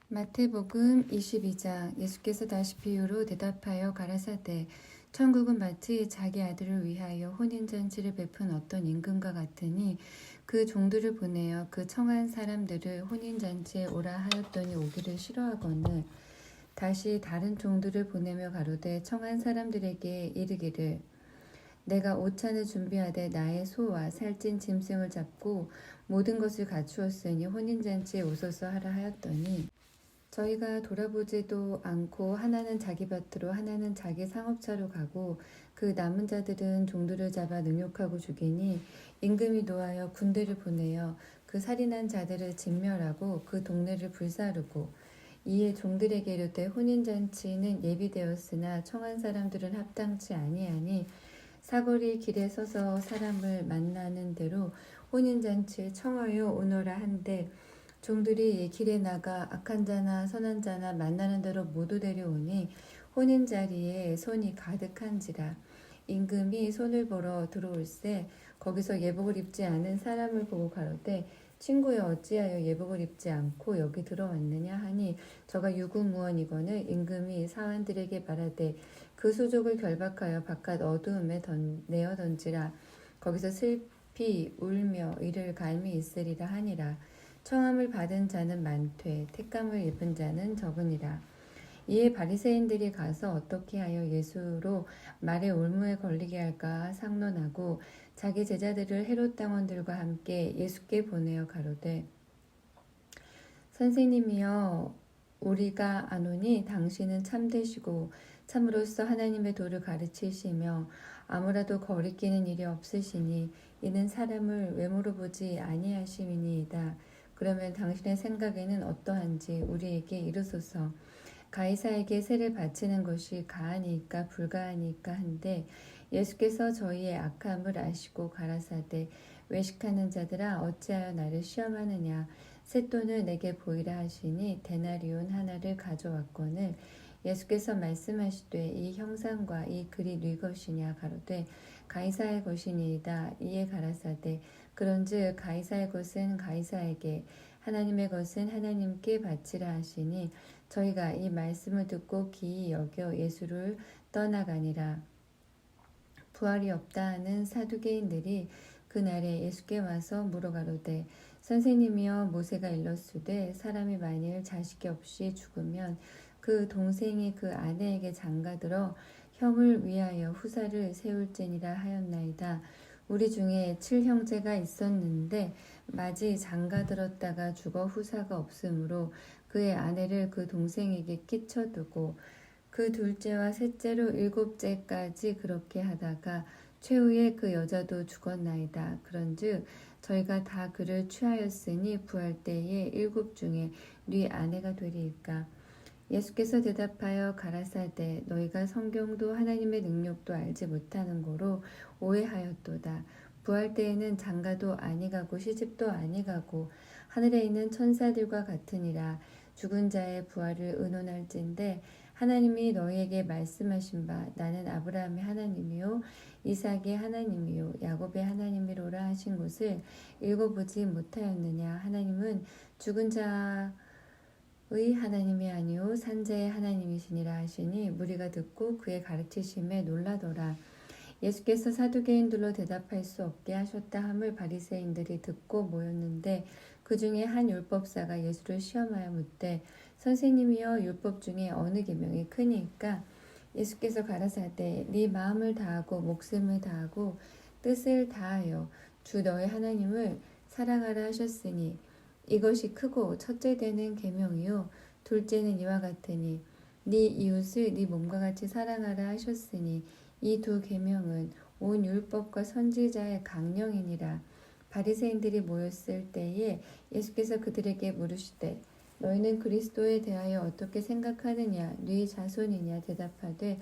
마태복음 22장. 예수께서 다시 비유로 대답하여 가라사대 천국은 마치 자기 아들을 위하여 혼인잔치를 베푼 어떤 임금과 같으니 그 종들을 보내어 그 청한 사람들을 혼인잔치에 오라 하였더니 오기를 싫어하거늘 다시 다른 종들을 보내며 가로되 청한 사람들에게 이르기를 내가 오찬을 준비하되 나의 소와 살찐 짐승을 잡고 모든 것을 갖추었으니 혼인잔치에 오소서 하라 하였더니 저희가 돌아보지도 않고 하나는 자기 밭으로 하나는 자기 상업차로 가고 그 남은 자들은 종들을 잡아 능욕하고 죽이니 임금이 노하여 군대를 보내어 그 살인한 자들을 진멸하고 그 동네를 불사르고 이에 종들에게 이르되 혼인잔치는 예비되었으나 청한 사람들은 합당치 아니하니 사거리 길에 서서 사람을 만나는 대로 혼인잔치에 청하여 오너라 한데 종들이 길에 나가 악한 자나 선한 자나 만나는 대로 모두 데려오니 혼인 자리에 손이 가득한지라. 임금이 손을 벌어 들어올세 거기서 예복을 입지 않은 사람을 보고 가로되 친구여 어찌하여 예복을 입지 않고 여기 들어왔느냐 하니 저가 유구무원이거늘 임금이 사환들에게 말하되 그 수족을 결박하여 바깥 어두움에 내어 던지라. 거기서 슬피 울며 이를 갈미 있으리라 하니라. 청함을 받은 자는 많되 택감을 입은 자는 적으니라. 이에 바리새인들이 가서 어떻게 하여 예수로 말의 올무에 걸리게 할까 상론하고 자기 제자들을 헤롯 당원들과 함께 예수께 보내어 가로되 선생님이여 우리가 아노니 당신은 참되시고 참으로서 하나님의 도를 가르치시며 아무라도 거리끼는 일이 없으시니 이는 사람을 외모로 보지 아니하심이니이다. 그러면 당신의 생각에는 어떠한지 우리에게 이르소서. 가이사에게 세를 바치는 것이 가하니까 불가하니까 한데 예수께서 저희의 악함을 아시고 가라사대 외식하는 자들아 어찌하여 나를 시험하느냐. 셋돈을 내게 보이라 하시니 데나리온 하나를 가져왔거늘 예수께서 말씀하시되 이 형상과 이 글이 네 것이냐 가로되 가이사의 것이니이다. 이에 가라사대 그런즉 가이사의 것은 가이사에게 하나님의 것은 하나님께 바치라 하시니 저희가 이 말씀을 듣고 기이 여겨 예수를 떠나가니라. 부활이 없다 하는 사두개인들이 그날에 예수께 와서 물어가로되 선생님이여 모세가 일렀으되 사람이 만일 자식이 없이 죽으면 그 동생이 그 아내에게 장가들어 형을 위하여 후사를 세울지니라 하였나이다. 우리 중에 7형제가 있었는데 마지 장가들었다가 죽어 후사가 없으므로 그의 아내를 그 동생에게 끼쳐두고 그 둘째와 셋째로 7째까지 그렇게 하다가 최후에 그 여자도 죽었나이다. 그런즉 저희가 다 그를 취하였으니 부활 때에 7 중에 네 아내가 되리이까. 예수께서 대답하여 가라사대 너희가 성경도 하나님의 능력도 알지 못하는 거로 오해하였도다. 부활 때에는 장가도 아니가고 시집도 아니가고 하늘에 있는 천사들과 같으니라. 죽은 자의 부활을 의논할진대 하나님이 너희에게 말씀하신 바 나는 아브라함의 하나님이요 이삭의 하나님이요 야곱의 하나님이로라 하신 것을 읽어보지 못하였느냐. 하나님은 죽은 자의 하나님이 아니요 산자의 하나님이시니라 하시니 무리가 듣고 그의 가르치심에 놀라더라. 예수께서 사두개인들로 대답할 수 없게 하셨다 함을 바리새인들이 듣고 모였는데 그 중에 한 율법사가 예수를 시험하여 묻되 선생님이여 율법 중에 어느 계명이 크니까. 예수께서 가라사대 네 마음을 다하고 목숨을 다하고 뜻을 다하여 주 너의 하나님을 사랑하라 하셨으니 이것이 크고 첫째 되는 계명이요 둘째는 이와 같으니 네 이웃을 네 몸과 같이 사랑하라 하셨으니 이 2 계명은 온 율법과 선지자의 강령이니라. 바리새인들이 모였을 때에 예수께서 그들에게 물으시되 너희는 그리스도에 대하여 어떻게 생각하느냐. 네 자손이냐. 대답하되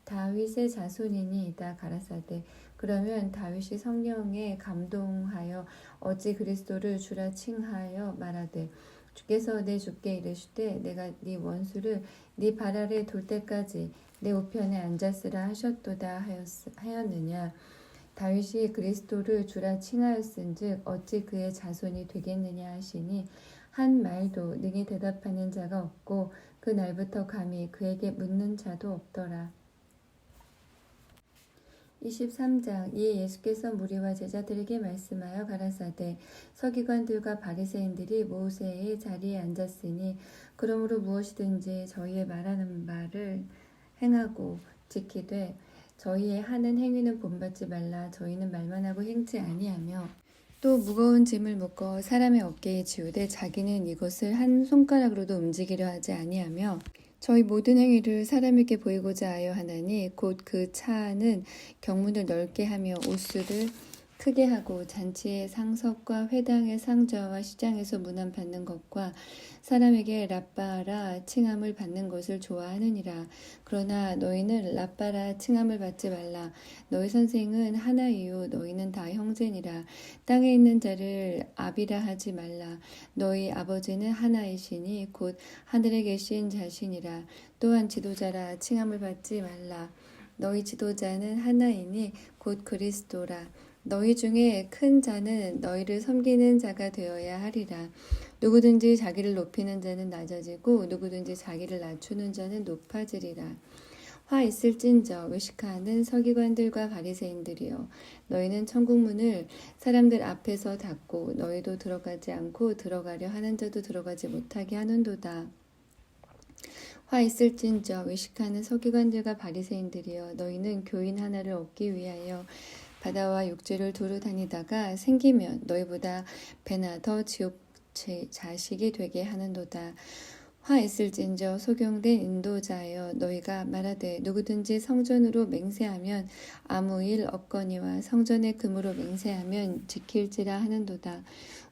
다윗의 자손이니이다. 가라사대 그러면 다윗이 성령에 감동하여 어찌 그리스도를 주라 칭하여 말하되 주께서 내 주께 이르시되 내가 네 원수를 네 발 아래 둘 때까지 내 우편에 앉았으라 하셨도다 하였느냐. 다윗이 그리스도를 주라 칭하였은즉 어찌 그의 자손이 되겠느냐 하시니 한 말도 능히 대답하는 자가 없고 그 날부터 감히 그에게 묻는 자도 없더라. 23장. 이에 예수께서 무리와 제자들에게 말씀하여 가라사대 서기관들과 바리새인들이 모세의 자리에 앉았으니 그러므로 무엇이든지 저희의 말하는 바를 행하고 지키되 저희의 하는 행위는 본받지 말라. 저희는 말만 하고 행치 아니하며 또 무거운 짐을 묶어 사람의 어깨에 지우되 자기는 이것을 한 손가락으로도 움직이려 하지 아니하며 저희 모든 행위를 사람에게 보이고자 하여 하나니 곧 그 차는 경문을 넓게 하며 옷수를 크게 하고 잔치의 상석과 회당의 상좌와 시장에서 문안 받는 것과 사람에게 라빠라 칭함을 받는 것을 좋아하느니라. 그러나 너희는 라빠라 칭함을 받지 말라. 너희 선생은 하나이요 너희는 다 형제니라. 땅에 있는 자를 아비라 하지 말라. 너희 아버지는 하나이시니 곧 하늘에 계신 자신이라. 또한 지도자라 칭함을 받지 말라. 너희 지도자는 하나이니 곧 그리스도라. 너희 중에 큰 자는 너희를 섬기는 자가 되어야 하리라. 누구든지 자기를 높이는 자는 낮아지고 누구든지 자기를 낮추는 자는 높아지리라. 화 있을진저 외식하는 서기관들과 바리새인들이여 너희는 천국 문을 사람들 앞에서 닫고 너희도 들어가지 않고 들어가려 하는 자도 들어가지 못하게 하는도다. 화 있을진저 외식하는 서기관들과 바리새인들이여 너희는 교인 하나를 얻기 위하여 바다와 육지를 두루 다니다가 생기면 너희보다 배나 더 지옥 자식이 되게 하는도다. 화 있을진저 소경된 인도자여 너희가 말하되 누구든지 성전으로 맹세하면 아무 일 없거니와 성전의 금으로 맹세하면 지킬지라 하는도다.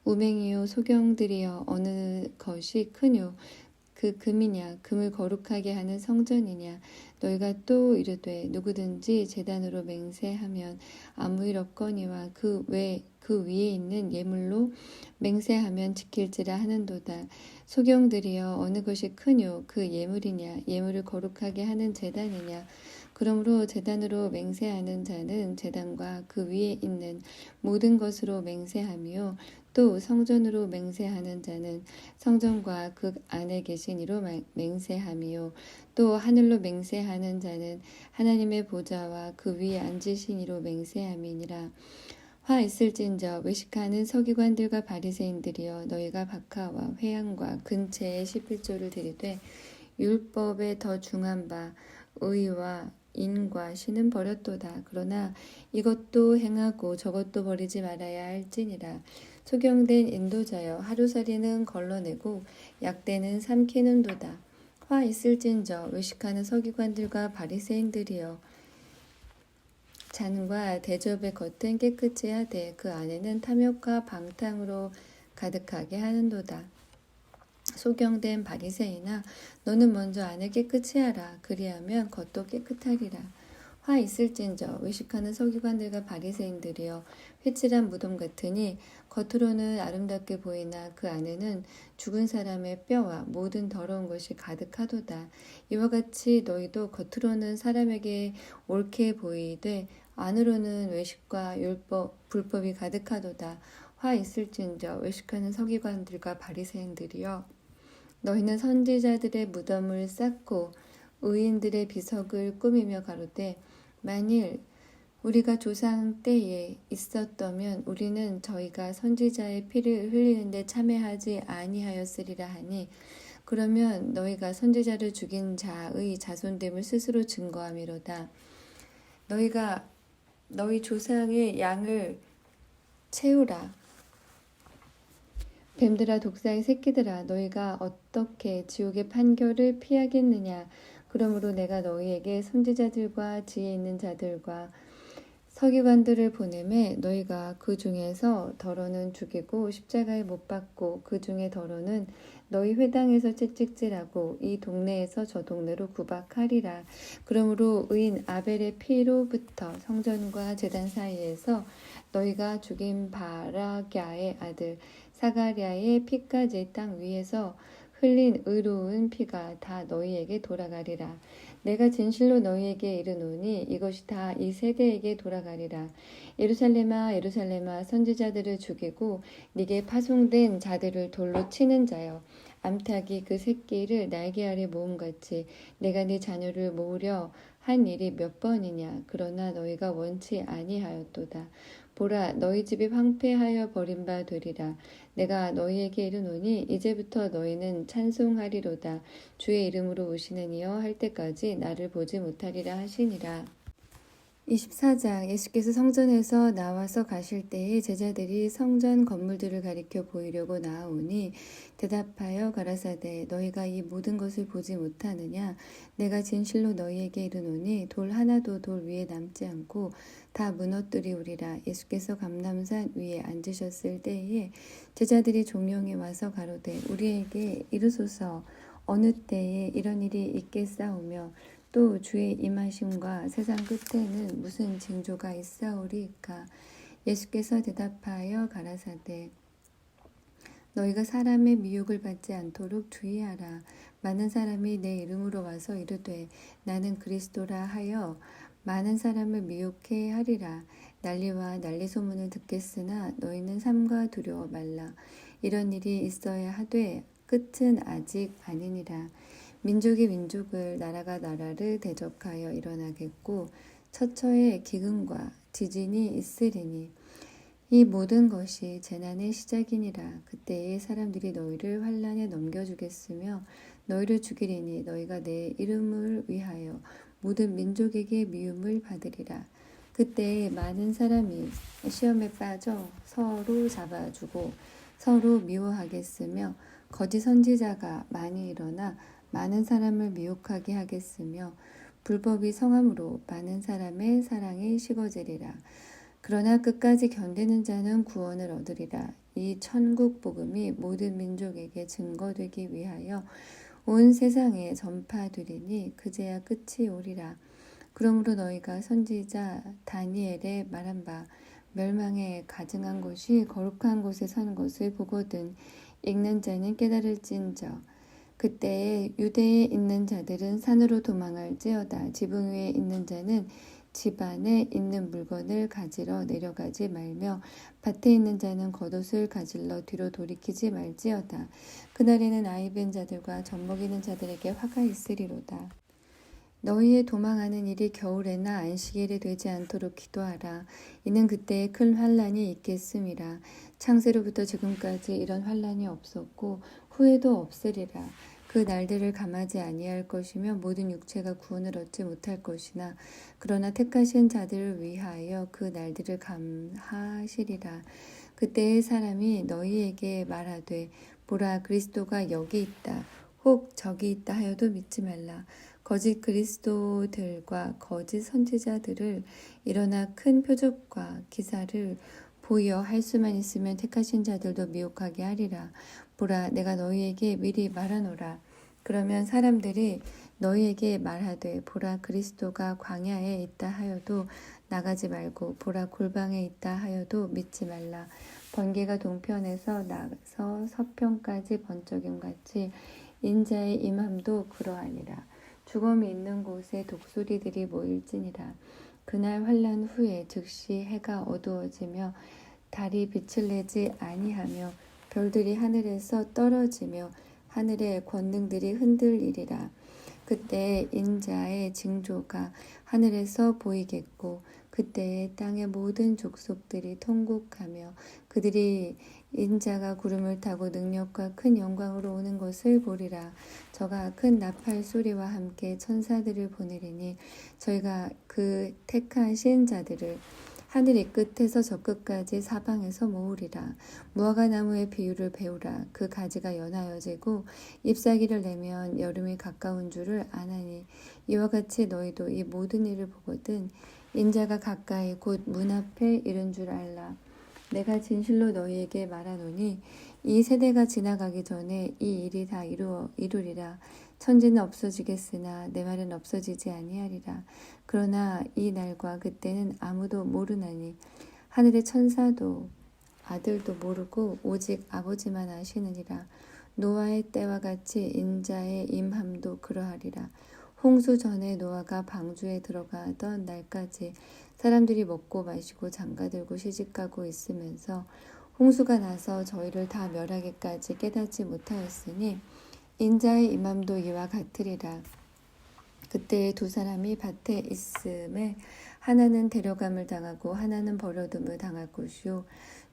우맹이요 소경들이여 어느 것이 크뇨 그 금이냐 금을 거룩하게 하는 성전이냐. 너희가 또 이르되 누구든지 제단으로 맹세하면 아무 일 없거니와 그 위에 있는 예물로 맹세하면 지킬지라 하는도다. 소경들이여 어느 것이 크뇨 그 예물이냐 예물을 거룩하게 하는 제단이냐. 그러므로 제단으로 맹세하는 자는 제단과 그 위에 있는 모든 것으로 맹세하며 또 성전으로 맹세하는 자는 성전과 그 안에 계신 이로 맹세하며 또 하늘로 맹세하는 자는 하나님의 보좌와 그 위에 앉으신 이로 맹세함이니라. 화 있을진저 외식하는 서기관들과 바리새인들이여 너희가 박하와 회양과 근체에 11조를 드리되 율법에 더 중한 바 의와 인과 신은 버렸도다. 그러나 이것도 행하고 저것도 버리지 말아야 할지니라. 소경된 인도자여 하루살이는 걸러내고 약대는 삼키는도다. 화 있을진저 외식하는 서기관들과 바리새인들이여 잔과 대접의 겉은 깨끗이 하되 그 안에는 탐욕과 방탕으로 가득하게 하는도다. 소경된 바리새인아 너는 먼저 안을 깨끗이 하라. 그리하면 겉도 깨끗하리라. 화 있을진저 외식하는 서기관들과 바리새인들이여 회칠한 무덤 같으니 겉으로는 아름답게 보이나 그 안에는 죽은 사람의 뼈와 모든 더러운 것이 가득하도다. 이와 같이 너희도 겉으로는 사람에게 옳게 보이되 안으로는 외식과 불법이 가득하도다. 화 있을진저 외식하는 서기관들과 바리새인들이여 너희는 선지자들의 무덤을 쌓고 의인들의 비석을 꾸미며 가로되 만일 우리가 조상 때에 있었다면 우리는 저희가 선지자의 피를 흘리는데 참여하지 아니하였으리라 하니 그러면 너희가 선지자를 죽인 자의 자손됨을 스스로 증거함이로다. 너희가 너희 조상의 양을 채우라. 뱀들아 독사의 새끼들아 너희가 어떻게 지옥의 판결을 피하겠느냐. 그러므로 내가 너희에게 선지자들과 지혜 있는 자들과 서기관들을 보내매 너희가 그 중에서 더러는 죽이고 십자가에 못 박고 그 중에 더러는 너희 회당에서 채찍질하고 이 동네에서 저 동네로 구박하리라. 그러므로 의인 아벨의 피로부터 성전과 제단 사이에서 너희가 죽인 바라갸의 아들 사가랴의 피까지 땅 위에서 흘린 의로운 피가 다 너희에게 돌아가리라. 내가 진실로 너희에게 이르노니 이것이 다 이 세대에게 돌아가리라. 예루살렘아 예루살렘아 선지자들을 죽이고 네게 파송된 자들을 돌로 치는 자여, 암탉이 그 새끼를 날개 아래 모음같이 내가 네 자녀를 모으려 한 일이 몇 번이냐. 그러나 너희가 원치 아니하였도다. 보라, 너희 집이 황폐하여 버린 바 되리라. 내가 너희에게 이르노니 이제부터 너희는 찬송하리로다. 주의 이름으로 오시는 이여 할 때까지 나를 보지 못하리라 하시니라. 24장. 예수께서 성전에서 나와서 가실 때에 제자들이 성전 건물들을 가리켜 보이려고 나아오니 대답하여 가라사대, 너희가 이 모든 것을 보지 못하느냐? 내가 진실로 너희에게 이르노니 돌 하나도 돌 위에 남지 않고 다 무너뜨리우리라. 예수께서 감람산 위에 앉으셨을 때에 제자들이 종용에 와서 가로되 우리에게 이르소서, 어느 때에 이런 일이 있겠사오며 또 주의 임하심과 세상 끝에는 무슨 징조가 있사오리이까? 예수께서 대답하여 가라사대, 너희가 사람의 미혹을 받지 않도록 주의하라. 많은 사람이 내 이름으로 와서 이르되 나는 그리스도라 하여 많은 사람을 미혹해 하리라. 난리와 난리 소문을 듣겠으나 너희는 삼가 두려워 말라. 이런 일이 있어야 하되 끝은 아직 아니니라. 민족이 민족을, 나라가 나라를 대적하여 일어나겠고 처처에 기근과 지진이 있으리니 이 모든 것이 재난의 시작이니라. 그때에 사람들이 너희를 환난에 넘겨주겠으며 너희를 죽이리니 너희가 내 이름을 위하여 모든 민족에게 미움을 받으리라. 그때에 많은 사람이 시험에 빠져 서로 잡아주고 서로 미워하겠으며 거짓 선지자가 많이 일어나 많은 사람을 미혹하게 하겠으며 불법이 성함으로 많은 사람의 사랑이 식어지리라. 그러나 끝까지 견디는 자는 구원을 얻으리라. 이 천국 복음이 모든 민족에게 증거되기 위하여 온 세상에 전파되리니 그제야 끝이 오리라. 그러므로 너희가 선지자 다니엘의 말한 바 멸망에 가증한 곳이 거룩한 곳에 선 것을 보거든 읽는 자는 깨달을진저. 그때에 유대에 있는 자들은 산으로 도망할지어다. 지붕 위에 있는 자는 집 안에 있는 물건을 가지러 내려가지 말며 밭에 있는 자는 겉옷을 가질러 뒤로 돌이키지 말지어다. 그날에는 아이 벤 자들과 젖먹이는 자들에게 화가 있으리로다. 너희의 도망하는 일이 겨울에나 안식일에 되지 않도록 기도하라. 이는 그때에 큰 환란이 있겠음이라. 창세로부터 지금까지 이런 환란이 없었고 후에도 없으리라. 그 날들을 감하지 아니할 것이며 모든 육체가 구원을 얻지 못할 것이나 그러나 택하신 자들을 위하여 그 날들을 감하시리라. 그때의 사람이 너희에게 말하되 보라, 그리스도가 여기 있다, 혹 저기 있다 하여도 믿지 말라. 거짓 그리스도들과 거짓 선지자들을 일어나 큰 표적과 기사를 보여 할 수만 있으면 택하신 자들도 미혹하게 하리라. 보라, 내가 너희에게 미리 말하노라. 그러면 사람들이 너희에게 말하되 보라, 그리스도가 광야에 있다 하여도 나가지 말고 보라, 골방에 있다 하여도 믿지 말라. 번개가 동편에서 나서 서편까지 번쩍임 같이 인자의 임함도 그러하니라. 죽음이 있는 곳에 독수리들이 모일지니라. 그날 환난 후에 즉시 해가 어두워지며 달이 빛을 내지 아니하며 별들이 하늘에서 떨어지며 하늘의 권능들이 흔들리리라. 그때 인자의 징조가 하늘에서 보이겠고 그때에 땅의 모든 족속들이 통곡하며 그들이 인자가 구름을 타고 능력과 큰 영광으로 오는 것을 보리라. 저가 큰 나팔 소리와 함께 천사들을 보내리니 저희가 그 택하신 자들을 하늘이 끝에서 저 끝까지 사방에서 모으리라. 무화과 나무의 비유를 배우라. 그 가지가 연하여지고 잎사귀를 내면 여름이 가까운 줄을 아나니 이와 같이 너희도 이 모든 일을 보거든 인자가 가까이 곧 문 앞에 이른 줄 알라. 내가 진실로 너희에게 말하노니 이 세대가 지나가기 전에 이 일이 다 이루리라. 천지는 없어지겠으나 내 말은 없어지지 아니하리라. 그러나 이 날과 그때는 아무도 모르나니 하늘의 천사도 아들도 모르고 오직 아버지만 아시느니라. 노아의 때와 같이 인자의 임함도 그러하리라. 홍수 전에 노아가 방주에 들어가던 날까지 사람들이 먹고 마시고 장가들고 시집가고 있으면서 홍수가 나서 저희를 다 멸하기까지 깨닫지 못하였으니 인자의 임함도 이와 같으리라. 그때 두 사람이 밭에 있음에 하나는 데려감을 당하고 하나는 버려둠을 당할 것이요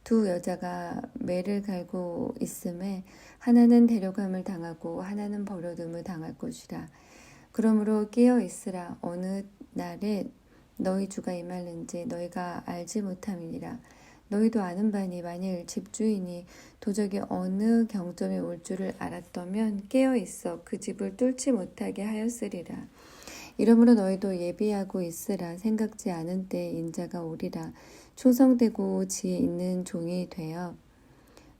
두 여자가 매를 갈고 있음에 하나는 데려감을 당하고 하나는 버려둠을 당할 것이라. 그러므로 깨어 있으라. 어느 날에 너희 주가 임하는지 너희가 알지 못함이니라. 너희도 아는 바니 만일 집주인이 도적이 어느 경점에 올 줄을 알았더면 깨어 있어 그 집을 뚫지 못하게 하였으리라. 이러므로 너희도 예비하고 있으라. 생각지 않은 때에 인자가 오리라. 충성되고 지혜 있는 종이 되어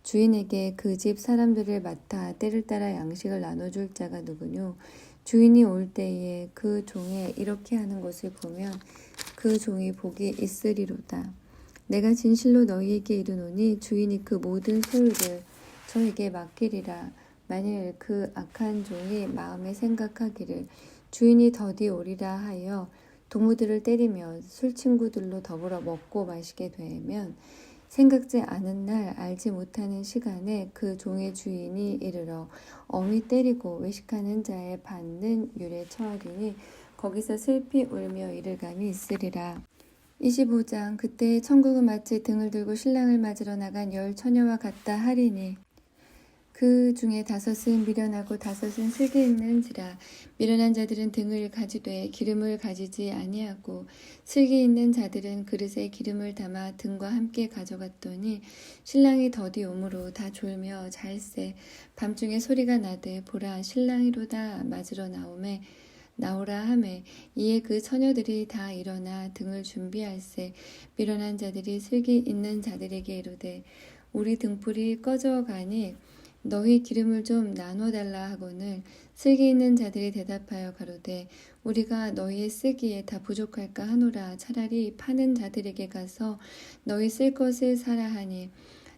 주인에게 그 집 사람들을 맡아 때를 따라 양식을 나눠줄 자가 누구뇨? 주인이 올 때에 그 종에 이렇게 하는 것을 보면 그 종이 복이 있으리로다. 내가 진실로 너희에게 이르노니 주인이 그 모든 소유를 저에게 맡기리라. 만일 그 악한 종이 마음에 생각하기를 주인이 더디 오리라 하여 동무들을 때리며 술친구들로 더불어 먹고 마시게 되면 생각지 않은 날 알지 못하는 시간에 그 종의 주인이 이르러 엄히 때리고 외식하는 자의 받는 율에 처하리니 거기서 슬피 울며 이를 감이 있으리라. 25장. 그때 천국은 마치 등을 들고 신랑을 맞으러 나간 열 처녀와 같다 하리니 그 중에 5은 미련하고 5은 슬기 있는지라. 미련한 자들은 등을 가지되 기름을 가지지 아니하고 슬기 있는 자들은 그릇에 기름을 담아 등과 함께 가져갔더니 신랑이 더디 오므로 다 졸며 잘세. 밤중에 소리가 나되 보라 신랑이로다 맞으러 나오라 하매 이에 그 처녀들이 다 일어나 등을 준비할세. 미련한 자들이 슬기 있는 자들에게 이르되 우리 등불이 꺼져가니 너희 기름을 좀 나눠달라 하거늘 슬기 있는 자들이 대답하여 가로되 우리가 너희의 쓰기에 다 부족할까 하노라. 차라리 파는 자들에게 가서 너희 쓸 것을 사라 하니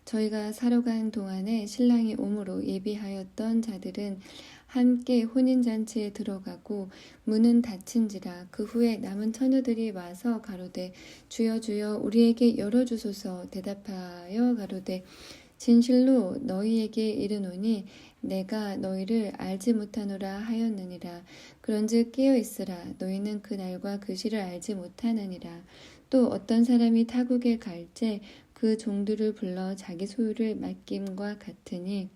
저희가 사러 간 동안에 신랑이 오므로 예비하였던 자들은 함께 혼인잔치에 들어가고 문은 닫힌지라. 그 후에 남은 처녀들이 와서 가로되 주여 주여 우리에게 열어주소서. 대답하여 가로되 진실로 너희에게 이르노니 내가 너희를 알지 못하노라 하였느니라. 그런즉 깨어 있으라. 너희는 그 날과 그 시를 알지 못하느니라. 또 어떤 사람이 타국에 갈제 그 종들을 불러 자기 소유를 맡김과 같으니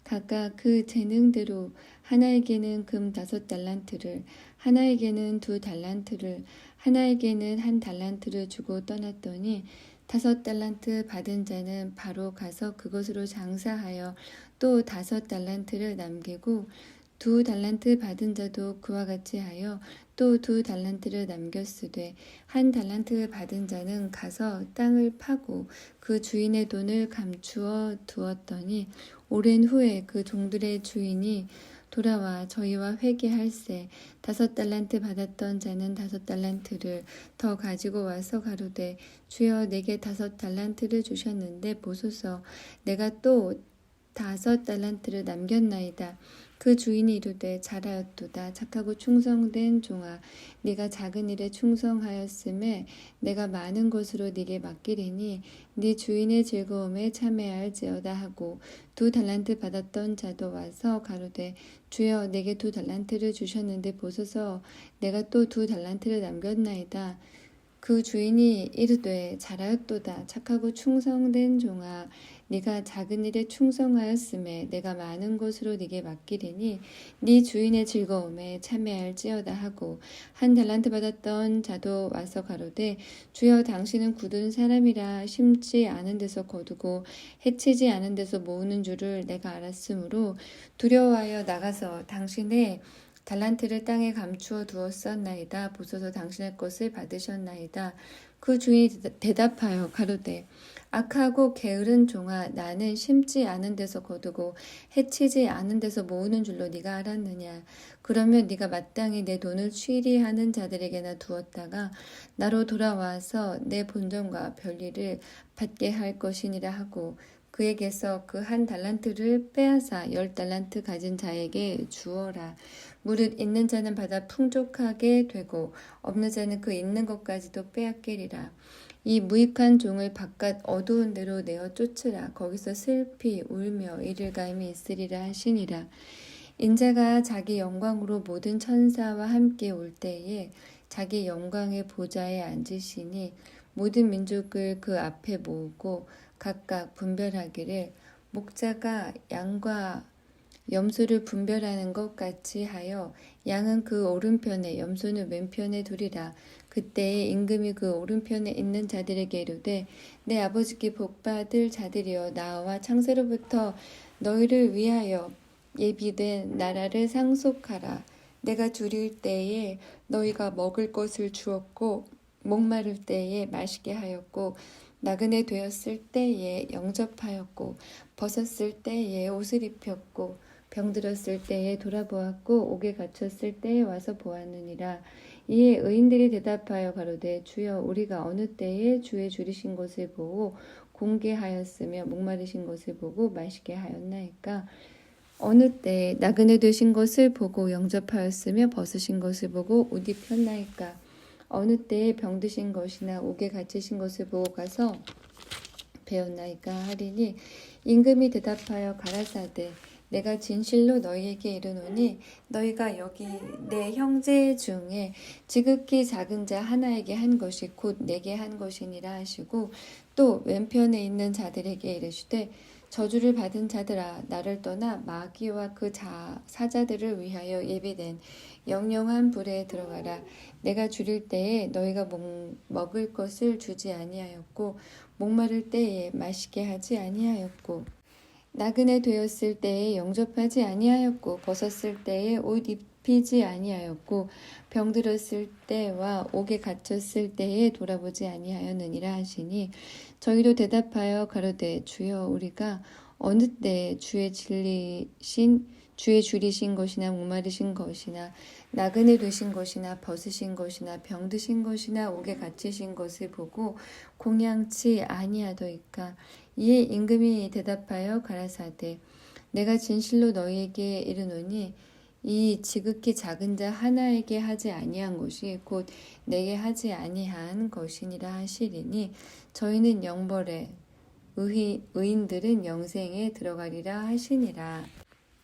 각각 그 재능대로 하나에게는 금 5달란트를 하나에게는 2달란트를 하나에게는 1달란트를 주고 떠났더니 5달란트 받은 자는 바로 가서 그것으로 장사하여 또 5달란트를 남기고 2달란트 받은 자도 그와 같이 하여 또 2달란트를 남겼으되 1달란트 받은 자는 가서 땅을 파고 그 주인의 돈을 감추어 두었더니 오랜 후에 그 종들의 주인이 돌아와 저희와 회개할세. 5달란트 받았던 자는 5달란트를 더 가지고 와서 가로되 주여 내게 5달란트를 주셨는데 보소서 내가 또 5달란트를 남겼나이다. 그 주인이 이르되 잘하였도다. 착하고 충성된 종아 네가 작은 일에 충성하였음에 내가 많은 것으로 네게 맡기리니 네 주인의 즐거움에 참여할지어다 하고 2달란트 받았던 자도 와서 가로되 주여 내게 2달란트를 주셨는데 보소서 내가 또 2달란트를 남겼나이다. 그 주인이 이르되 잘하였도다. 착하고 충성된 종아 네가 작은 일에 충성하였음에 내가 많은 것으로 네게 맡기리니 네 주인의 즐거움에 참여할지어다 하고 1달란트 받았던 자도 와서 가로되 주여 당신은 굳은 사람이라 심지 않은 데서 거두고 해치지 않은 데서 모으는 줄을 내가 알았으므로 두려워하여 나가서 당신의 달란트를 땅에 감추어 두었었나이다. 보소서 당신의 것을 받으셨나이다. 그 주인이 대답하여 가로되 악하고 게으른 종아 나는 심지 않은 데서 거두고 해치지 않은 데서 모으는 줄로 네가 알았느냐. 그러면 네가 마땅히 내 돈을 취리하는 자들에게나 두었다가 나로 돌아와서 내 본전과 별리를 받게 할 것이니라 하고 그에게서 그 한 달란트를 빼앗아 10달란트 가진 자에게 주어라. 무릇 있는 자는 받아 풍족하게 되고 없는 자는 그 있는 것까지도 빼앗기리라. 이 무익한 종을 바깥 어두운 데로 내어 쫓으라. 거기서 슬피 울며 이를감이 있으리라 하시니라. 인자가 자기 영광으로 모든 천사와 함께 올 때에 자기 영광의 보좌에 앉으시니 모든 민족을 그 앞에 모으고 각각 분별하기를 목자가 양과 염소를 분별하는 것 같이 하여 양은 그 오른편에 염소는 왼편에 두리라. 그때에 임금이 그 오른편에 있는 자들에게 이르되 내 아버지께 복받을 자들이여 나와 창세로부터 너희를 위하여 예비된 나라를 상속하라. 내가 줄일 때에 너희가 먹을 것을 주었고 목마를 때에 마시게 하였고 나그네 되었을 때에 영접하였고 벗었을 때에 옷을 입혔고 병들었을 때에 돌아보았고 옥에 갇혔을 때에 와서 보았느니라. 이에 의인들이 대답하여 가로되 주여 우리가 어느 때에 주의 줄이신 것을 보고 공개하였으며 목마르신 것을 보고 마시게 하였나이까. 어느 때에 나그네 되신 것을 보고 영접하였으며 벗으신 것을 보고 옷 입혔나이까. 어느 때에 병드신 것이나 옥에 갇히신 것을 보고 가서 배웠나이까 하리니 임금이 대답하여 가라사대 내가 진실로 너희에게 이르노니 너희가 여기 내 형제 중에 지극히 작은 자 하나에게 한 것이 곧 내게 한 것이니라 하시고 또 왼편에 있는 자들에게 이르시되 저주를 받은 자들아 나를 떠나 마귀와 그 사자들을 위하여 예비된 영영한 불에 들어가라. 내가 줄일 때에 너희가 먹을 것을 주지 아니하였고 목마를 때에 마시게 하지 아니하였고 나그네 되었을 때에 영접하지 아니하였고 벗었을 때에 옷 입히지 아니하였고 병들었을 때와 옥에 갇혔을 때에 돌아보지 아니하였느니라 하시니 저희도 대답하여 가로되 주여 우리가 어느 때에 주의 줄이신 것이나 목마르신 것이나 나그네 되신 것이나 벗으신 것이나 병드신 것이나 옥에 갇히신 것을 보고 공양치 아니하더이까. 이에 임금이 대답하여 가라사대 내가 진실로 너희에게 이르노니 이 지극히 작은 자 하나에게 하지 아니한 것이 곧 내게 하지 아니한 것이니라 하시리니 저희는 영벌에 의인들은 영생에 들어가리라 하시니라.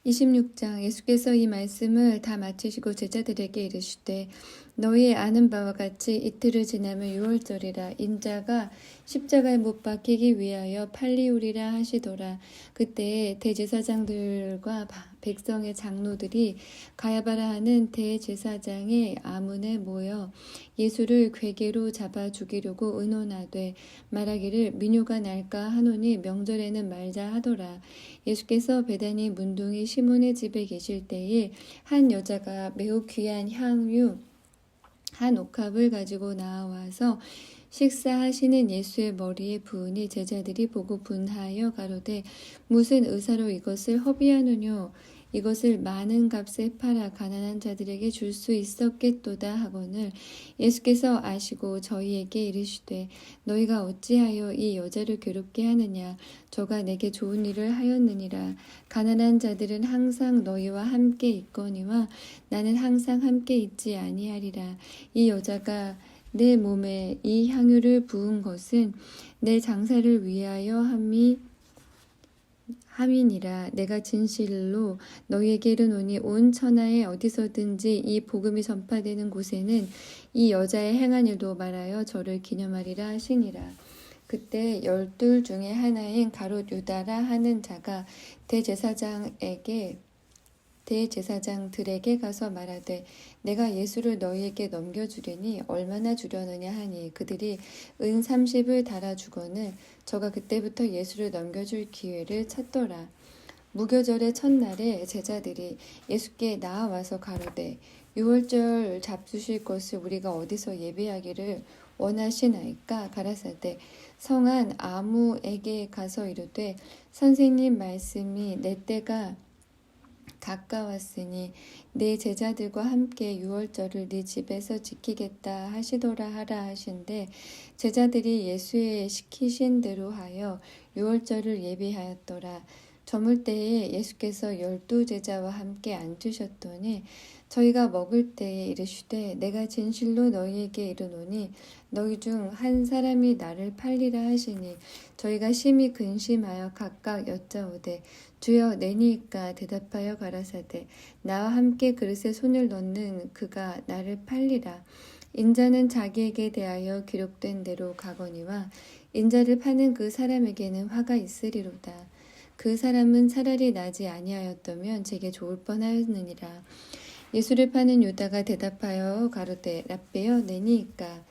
26장 예수께서 이 말씀을 다 마치시고 제자들에게 이르시되 너희 아는 바와 같이 이틀을 지나면 유월절이라 인자가 십자가에 못 박히기 위하여 팔리우리라 하시더라. 그때 대제사장들과 백성의 장로들이 가야바라 하는 대제사장의 아문에 모여 예수를 궤계로 잡아 죽이려고 의논하되 말하기를 민요가 날까 하노니 명절에는 말자 하더라. 예수께서 베다니 문둥이 시몬의 집에 계실 때에 한 여자가 매우 귀한 향유 한 옥합을 가지고 나와서 식사하시는 예수의 머리에 부으니 제자들이 보고 분하여 가로되 무슨 의사로 이것을 허비하느뇨 이것을 많은 값에 팔아 가난한 자들에게 줄 수 있었겠도다 하거늘 예수께서 아시고 저희에게 이르시되 너희가 어찌하여 이 여자를 괴롭게 하느냐 저가 내게 좋은 일을 하였느니라. 가난한 자들은 항상 너희와 함께 있거니와 나는 항상 함께 있지 아니하리라. 이 여자가 내 몸에 이 향유를 부은 것은 내 장사를 위하여 함이니라. 내가 진실로 너희에게 이르노니 온 천하에 어디서든지 이 복음이 전파되는 곳에는 이 여자의 행한 일도 말하여 저를 기념하리라 하시니라. 그때 12 중에 하나인 가롯 유다라 하는 자가 대제사장들에게 가서 말하되 내가 예수를 너희에게 넘겨주려니 얼마나 주려느냐 하니 그들이 은 30을 달아주거늘 저가 그때부터 예수를 넘겨줄 기회를 찾더라. 무교절의 첫날에 제자들이 예수께 나와서 가로되 유월절 잡수실 것을 우리가 어디서 예배하기를 원하시나이까 가라사대 성한 아무에게 가서 이르되 선생님 말씀이 내 때가 가까웠으니 내 제자들과 함께 유월절을 네 집에서 지키겠다 하시더라 하라 하신데 제자들이 예수의 시키신 대로 하여 유월절을 예비하였더라. 저물 때에 예수께서 12제자와 함께 앉으셨더니 저희가 먹을 때에 이르시되 내가 진실로 너희에게 이르노니 너희 중 한 사람이 나를 팔리라 하시니 저희가 심히 근심하여 각각 여짜오되 주여 내니이까 대답하여 가라사대 나와 함께 그릇에 손을 넣는 그가 나를 팔리라. 인자는 자기에게 대하여 기록된 대로 가거니와 인자를 파는 그 사람에게는 화가 있으리로다. 그 사람은 차라리 나지 아니하였다면 제게 좋을 뻔하였느니라. 예수를 파는 유다가 대답하여 가로되 랍비여 내니이까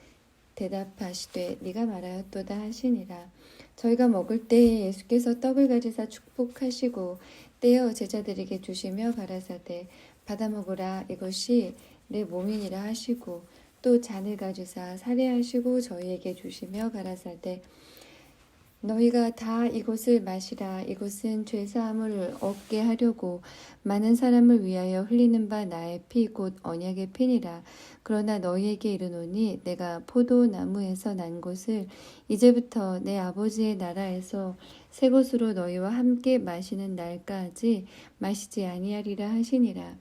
대답하시되 네가 말하였도다 하시니라. 저희가 먹을 때에 예수께서 떡을 가지사 축복하시고 떼어 제자들에게 주시며 가라사대 받아 먹으라 이것이 내 몸이니라 하시고 또 잔을 가지사 살해하시고 저희에게 주시며 가라사대 너희가 다 이것을 마시라. 이것은 죄사함을 얻게 하려고 많은 사람을 위하여 흘리는 바 나의 피 곧 언약의 피니라. 그러나 너희에게 이르노니 내가 포도나무에서 난 것을 이제부터 내 아버지의 나라에서 새 것으로 너희와 함께 마시는 날까지 마시지 아니하리라 하시니라.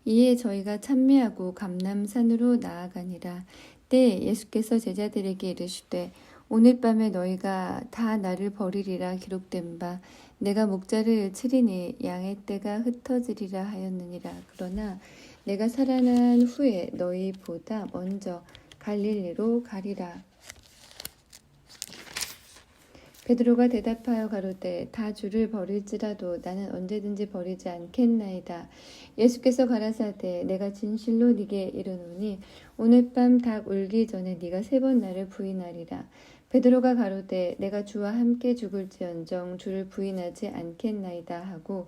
이에 저희가 찬미하고 감람산으로 나아가니라. 때에 예수께서 제자들에게 이르시되 오늘 밤에 너희가 다 나를 버리리라 기록된 바 내가 목자를 치리니 양의 떼가 흩어지리라 하였느니라. 그러나 내가 살아난 후에 너희보다 먼저 갈릴리로 가리라. 베드로가 대답하여 가로되 다 주를 버릴지라도 나는 언제든지 버리지 않겠나이다. 예수께서 가라사대 내가 진실로 네게 이르노니 오늘 밤 닭 울기 전에 네가 3번 나를 부인하리라. 베드로가 가로되 내가 주와 함께 죽을지언정 주를 부인하지 않겠나이다 하고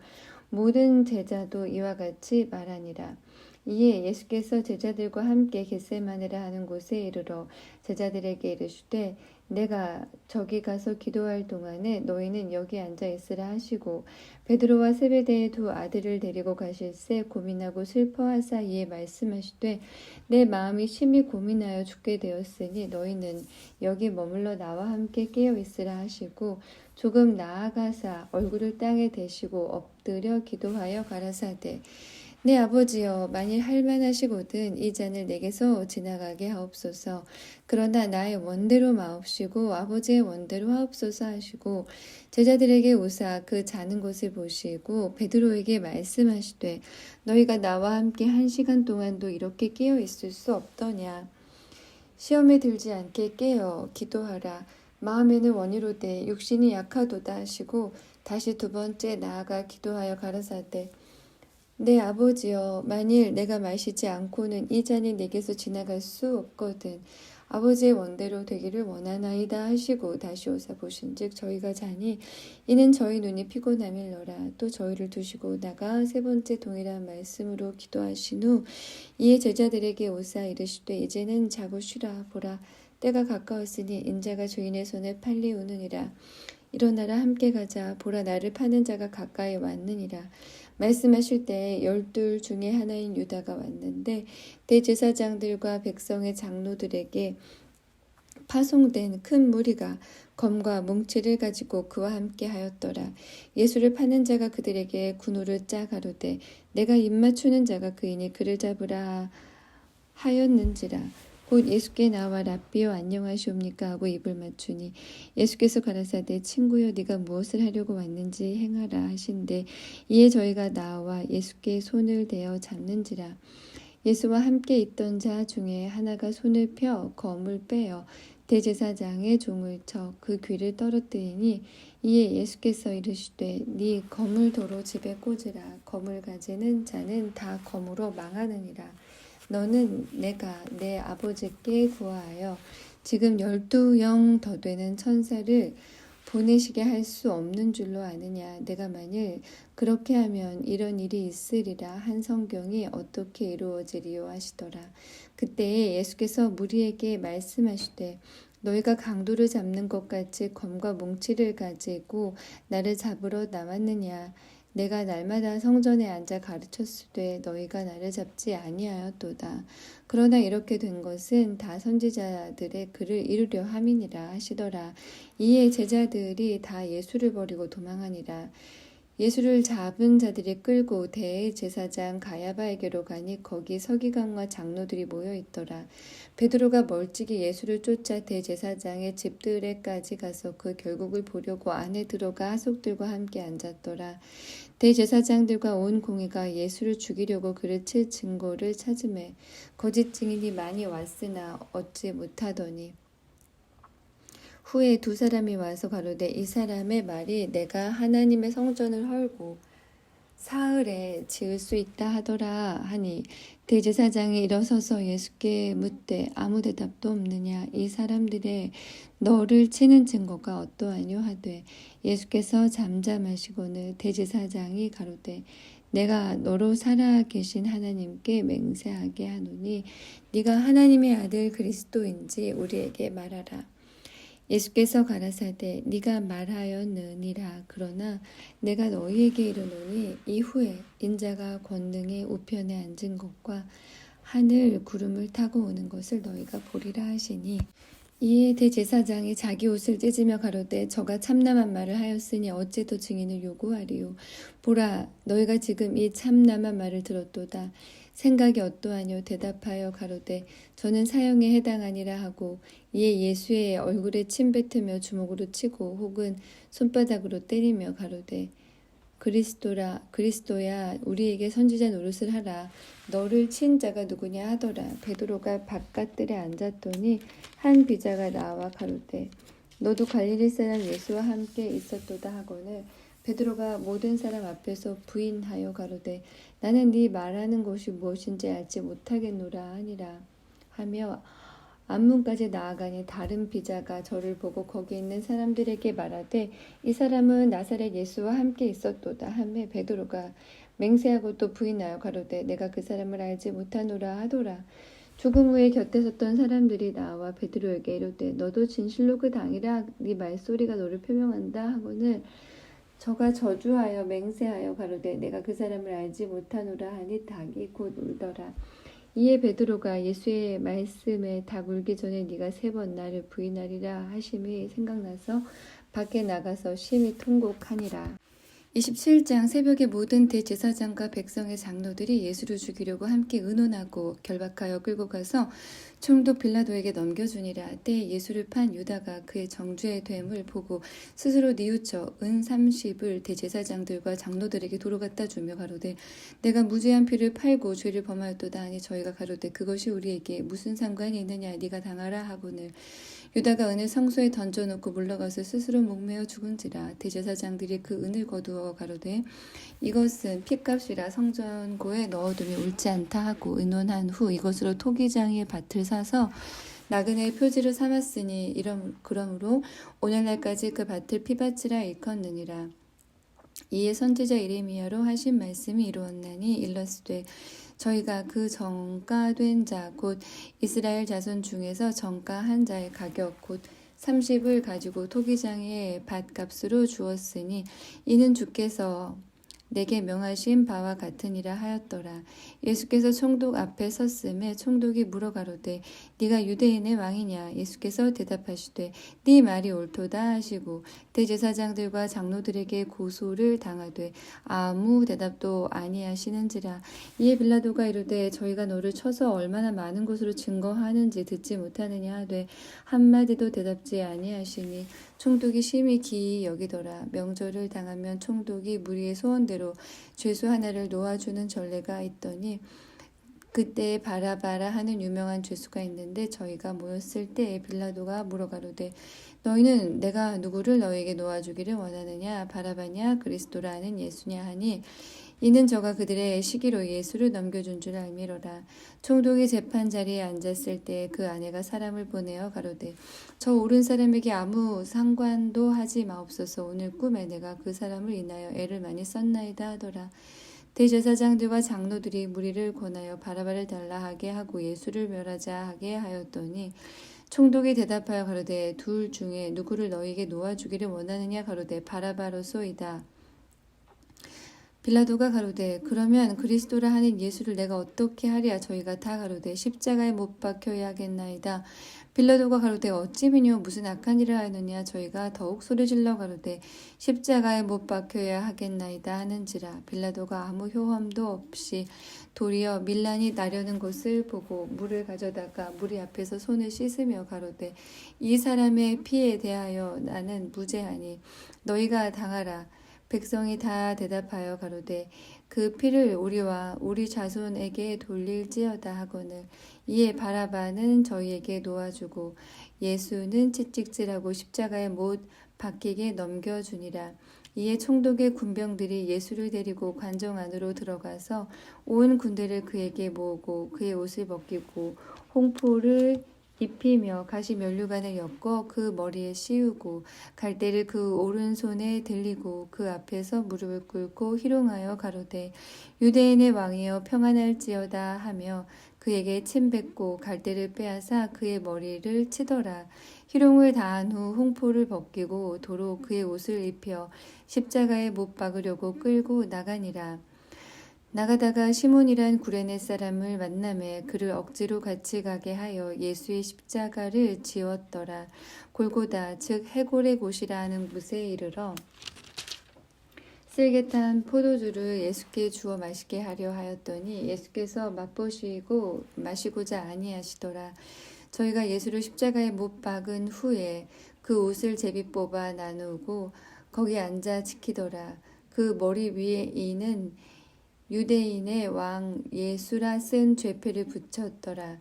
모든 제자도 이와 같이 말하니라. 이에 예수께서 제자들과 함께 겟세마네라 하는 곳에 이르러 제자들에게 이르시되 내가 저기 가서 기도할 동안에 너희는 여기 앉아 있으라 하시고 베드로와 세베대의 2 아들을 데리고 가실새 고민하고 슬퍼하사 이에 말씀하시되 내 마음이 심히 고민하여 죽게 되었으니 너희는 여기 머물러 나와 함께 깨어 있으라 하시고 조금 나아가사 얼굴을 땅에 대시고 엎드려 기도하여 가라사대 내 아버지여 만일 할만하시거든 이 잔을 내게서 지나가게 하옵소서. 그러나 나의 원대로 마옵시고 아버지의 원대로 하옵소서 하시고 제자들에게 오사 그 자는 것을 보시고 베드로에게 말씀하시되 너희가 나와 함께 1시간 동안도 이렇게 깨어 있을 수 없더냐. 시험에 들지 않게 깨어 기도하라. 마음에는 원이로되 육신이 약하도다 하시고 다시 2번째 나아가 기도하여 가라사대 내 아버지여 만일 내가 마시지 않고는 이 잔이 내게서 지나갈 수 없거든. 아버지의 원대로 되기를 원하나이다 하시고 다시 오사 보신즉 저희가 자니 이는 저희 눈이 피곤함일러라. 또 저희를 두시고 나가 3번째 동일한 말씀으로 기도하신 후 이에 제자들에게 오사 이르시되 이제는 자고 쉬라. 보라 때가 가까웠으니 인자가 주인의 손에 팔리우느니라. 일어나라 함께 가자. 보라 나를 파는 자가 가까이 왔느니라. 말씀하실 때 12 중에 하나인 유다가 왔는데 대제사장들과 백성의 장로들에게 파송된 큰 무리가 검과 뭉치를 가지고 그와 함께 하였더라. 예수를 파는 자가 그들에게 군우를 짜 가로되 내가 입맞추는 자가 그이니 그를 잡으라 하였는지라. 곧 예수께 나와 랍비여 안녕하시옵니까 하고 입을 맞추니 예수께서 가라사대 친구여 네가 무엇을 하려고 왔는지 행하라 하신대 이에 저희가 나와 예수께 손을 대어 잡는지라. 예수와 함께 있던 자 중에 하나가 손을 펴 검을 빼어 대제사장의 종을 쳐 그 귀를 떨어뜨리니 이에 예수께서 이르시되 네 검을 도로 집에 꽂으라. 검을 가지는 자는 다 검으로 망하느니라. 너는 내가 내 아버지께 구하여 지금 12영 더 되는 천사를 보내시게 할 수 없는 줄로 아느냐. 내가 만일 그렇게 하면 이런 일이 있으리라 한 성경이 어떻게 이루어지리요 하시더라. 그때에 예수께서 무리에게 말씀하시되 너희가 강도를 잡는 것 같이 검과 뭉치를 가지고 나를 잡으러 나왔느냐. 내가 날마다 성전에 앉아 가르쳤으되 너희가 나를 잡지 아니하였도다. 그러나 이렇게 된 것은 다 선지자들의 글을 이루려 함이니라 하시더라. 이에 제자들이 다 예수를 버리고 도망하니라. 예수를 잡은 자들이 끌고 대제사장 가야바에게로 가니 거기 서기관과 장로들이 모여 있더라. 베드로가 멀찍이 예수를 쫓아 대제사장의 집들에까지 가서 그 결국을 보려고 안에 들어가 하속들과 함께 앉았더라. 대제사장들과 온 공회가 예수를 죽이려고 그를 칠 증거를 찾으매 거짓 증인이 많이 왔으나 얻지 못하더니 후에 두 사람이 와서 가로되 이 사람의 말이 내가 하나님의 성전을 헐고 사흘에 지을 수 있다 하더라 하니 대제사장이 일어서서 예수께 묻되 아무 대답도 없느냐 이 사람들의 너를 치는 증거가 어떠하뇨 하되 예수께서 잠잠하시고는 대제사장이 가로되 내가 너로 살아계신 하나님께 맹세하게 하노니 네가 하나님의 아들 그리스도인지 우리에게 말하라. 예수께서 가라사대 네가 말하였느니라. 그러나 내가 너희에게 이르노니 이후에 인자가 권능의 우편에 앉은 것과 하늘 구름을 타고 오는 것을 너희가 보리라 하시니 이에 대제사장이 자기 옷을 찢으며 가로되 저가 참남한 말을 하였으니 어찌 더 증인을 요구하리요. 보라 너희가 지금 이 참남한 말을 들었도다. 생각이 어떠하뇨. 대답하여 가로되 저는 사형에 해당하니라 하고 이에 예수의 얼굴에 침 뱉으며 주먹으로 치고 혹은 손바닥으로 때리며 가로되 그리스도야 우리에게 선지자 노릇을 하라. 너를 친 자가 누구냐 하더라. 베드로가 바깥들에 앉았더니 한 비자가 나와 가로되 너도 갈릴리 사람 예수와 함께 있었도다 하거늘 베드로가 모든 사람 앞에서 부인하여 가로되 나는 네 말하는 것이 무엇인지 알지 못하겠노라 하니라 하며 앞문까지 나아가니 다른 비자가 저를 보고 거기 있는 사람들에게 말하되 이 사람은 나사렛 예수와 함께 있었도다 하매 베드로가 맹세하고 또 부인하여 가로되 내가 그 사람을 알지 못하노라 하더라. 조금 후에 곁에 섰던 사람들이 나와 베드로에게 이르되 너도 진실로 그 당이라 네 말소리가 너를 표명한다 하고는 저가 저주하여 맹세하여 가로되 내가 그 사람을 알지 못하노라 하니 닭이 곧 울더라. 이에 베드로가 예수의 말씀에 닭 울기 전에 네가 3번 나를 부인하리라 하심이 생각나서 밖에 나가서 심히 통곡하니라. 27장 새벽에 모든 대제사장과 백성의 장로들이 예수를 죽이려고 함께 의논하고 결박하여 끌고 가서 총독 빌라도에게 넘겨주니라. 때에 예수를 판 유다가 그의 정죄의 됨을 보고 스스로 뉘우쳐 은 30을 대제사장들과 장로들에게 도로 갖다 주며 가로되 내가 무죄한 피를 팔고 죄를 범하였도다 하니 저희가 가로되 그것이 우리에게 무슨 상관이 있느냐 네가 당하라 하고는 유다가 은을 성소에 던져놓고 물러가서 스스로 목매어 죽은지라. 대제사장들이 그 은을 거두어 가로되 이것은 피값이라 성전고에 넣어두면 옳지 않다 하고 의논한 후 이것으로 토기장의 밭을 사서 나그네의 표지를 삼았으니 그러므로 오늘날까지 그 밭을 피밭이라 일컫느니라. 이에 선지자 예레미야로 하신 말씀이 이루었나니 일러스되 저희가 그 정가된 자 곧 이스라엘 자손 중에서 정가한 자의 가격 곧 30을 가지고 토기장의 밭값으로 주었으니 이는 주께서 내게 명하신 바와 같으니라 하였더라. 예수께서 총독 앞에 섰음에 총독이 물어 가로되 네가 유대인의 왕이냐. 예수께서 대답하시되 네 말이 옳도다 하시고 대제사장들과 장로들에게 고소를 당하되 아무 대답도 아니하시는지라. 이에 빌라도가 이르되 저희가 너를 쳐서 얼마나 많은 곳으로 증거하는지 듣지 못하느냐 하되 한마디도 대답지 아니하시니 총독이 심히 기이 여기더라. 명절을 당하면 총독이 무리의 소원대로 죄수 하나를 놓아주는 전례가 있더니 그때 바라바라 하는 유명한 죄수가 있는데 저희가 모였을 때 빌라도가 물어가로되 너희는 내가 누구를 너희에게 놓아주기를 원하느냐 바라바냐 그리스도라 하는 예수냐 하니 이는 저가 그들의 시기로 예수를 넘겨준 줄 알미로라. 총독이 재판 자리에 앉았을 때 그 아내가 사람을 보내어 가로되 저 옳은 사람에게 아무 상관도 하지 마옵소서. 오늘 꿈에 내가 그 사람을 인하여 애를 많이 썼나이다 하더라. 대제사장들과 장로들이 무리를 권하여 바라바를 달라 하게 하고 예수를 멸하자 하게 하였더니 총독이 대답하여 가로되 둘 중에 누구를 너희에게 놓아주기를 원하느냐 가로되 바라바로소이다. 빌라도가 가로되 그러면 그리스도라 하는 예수를 내가 어떻게 하랴. 저희가 다 가로되 십자가에 못 박혀야 하겠나이다. 빌라도가 가로되 어찌 미뇨 무슨 악한 일을 하느냐. 저희가 더욱 소리질러 가로되 십자가에 못 박혀야 하겠나이다 하는지라. 빌라도가 아무 효험도 없이 도리어 밀란이 나려는 것을 보고 물을 가져다가 무리 앞에서 손을 씻으며 가로되 이 사람의 피에 대하여 나는 무죄하니 너희가 당하라. 백성이 다 대답하여 가로되 그 피를 우리와 우리 자손에게 돌릴지어다 하거늘. 이에 바라바는 저희에게 놓아주고 예수는 채찍질하고 십자가에 못 박히게 넘겨주니라. 이에 총독의 군병들이 예수를 데리고 관정 안으로 들어가서 온 군대를 그에게 모으고 그의 옷을 벗기고 홍포를 입히며 가시 면류관을 엮어 그 머리에 씌우고 갈대를 그 오른손에 들리고 그 앞에서 무릎을 꿇고 희롱하여 가로되 유대인의 왕이여 평안할지어다 하며 그에게 침뱉고 갈대를 빼앗아 그의 머리를 치더라. 희롱을 다한 후 홍포를 벗기고 도로 그의 옷을 입혀 십자가에 못 박으려고 끌고 나가니라. 나가다가 시몬이란 구레네 사람을 만나매 그를 억지로 같이 가게 하여 예수의 십자가를 지었더라. 골고다 즉 해골의 곳이라 하는 곳에 이르러 쓸개 탄 포도주를 예수께 주어 마시게 하려 하였더니 예수께서 맛보시고 마시고자 아니하시더라. 저희가 예수를 십자가에 못 박은 후에 그 옷을 제비 뽑아 나누고 거기 앉아 지키더라. 그 머리 위에 이는 유대인의 왕 예수라 쓴 죄패를 붙였더라.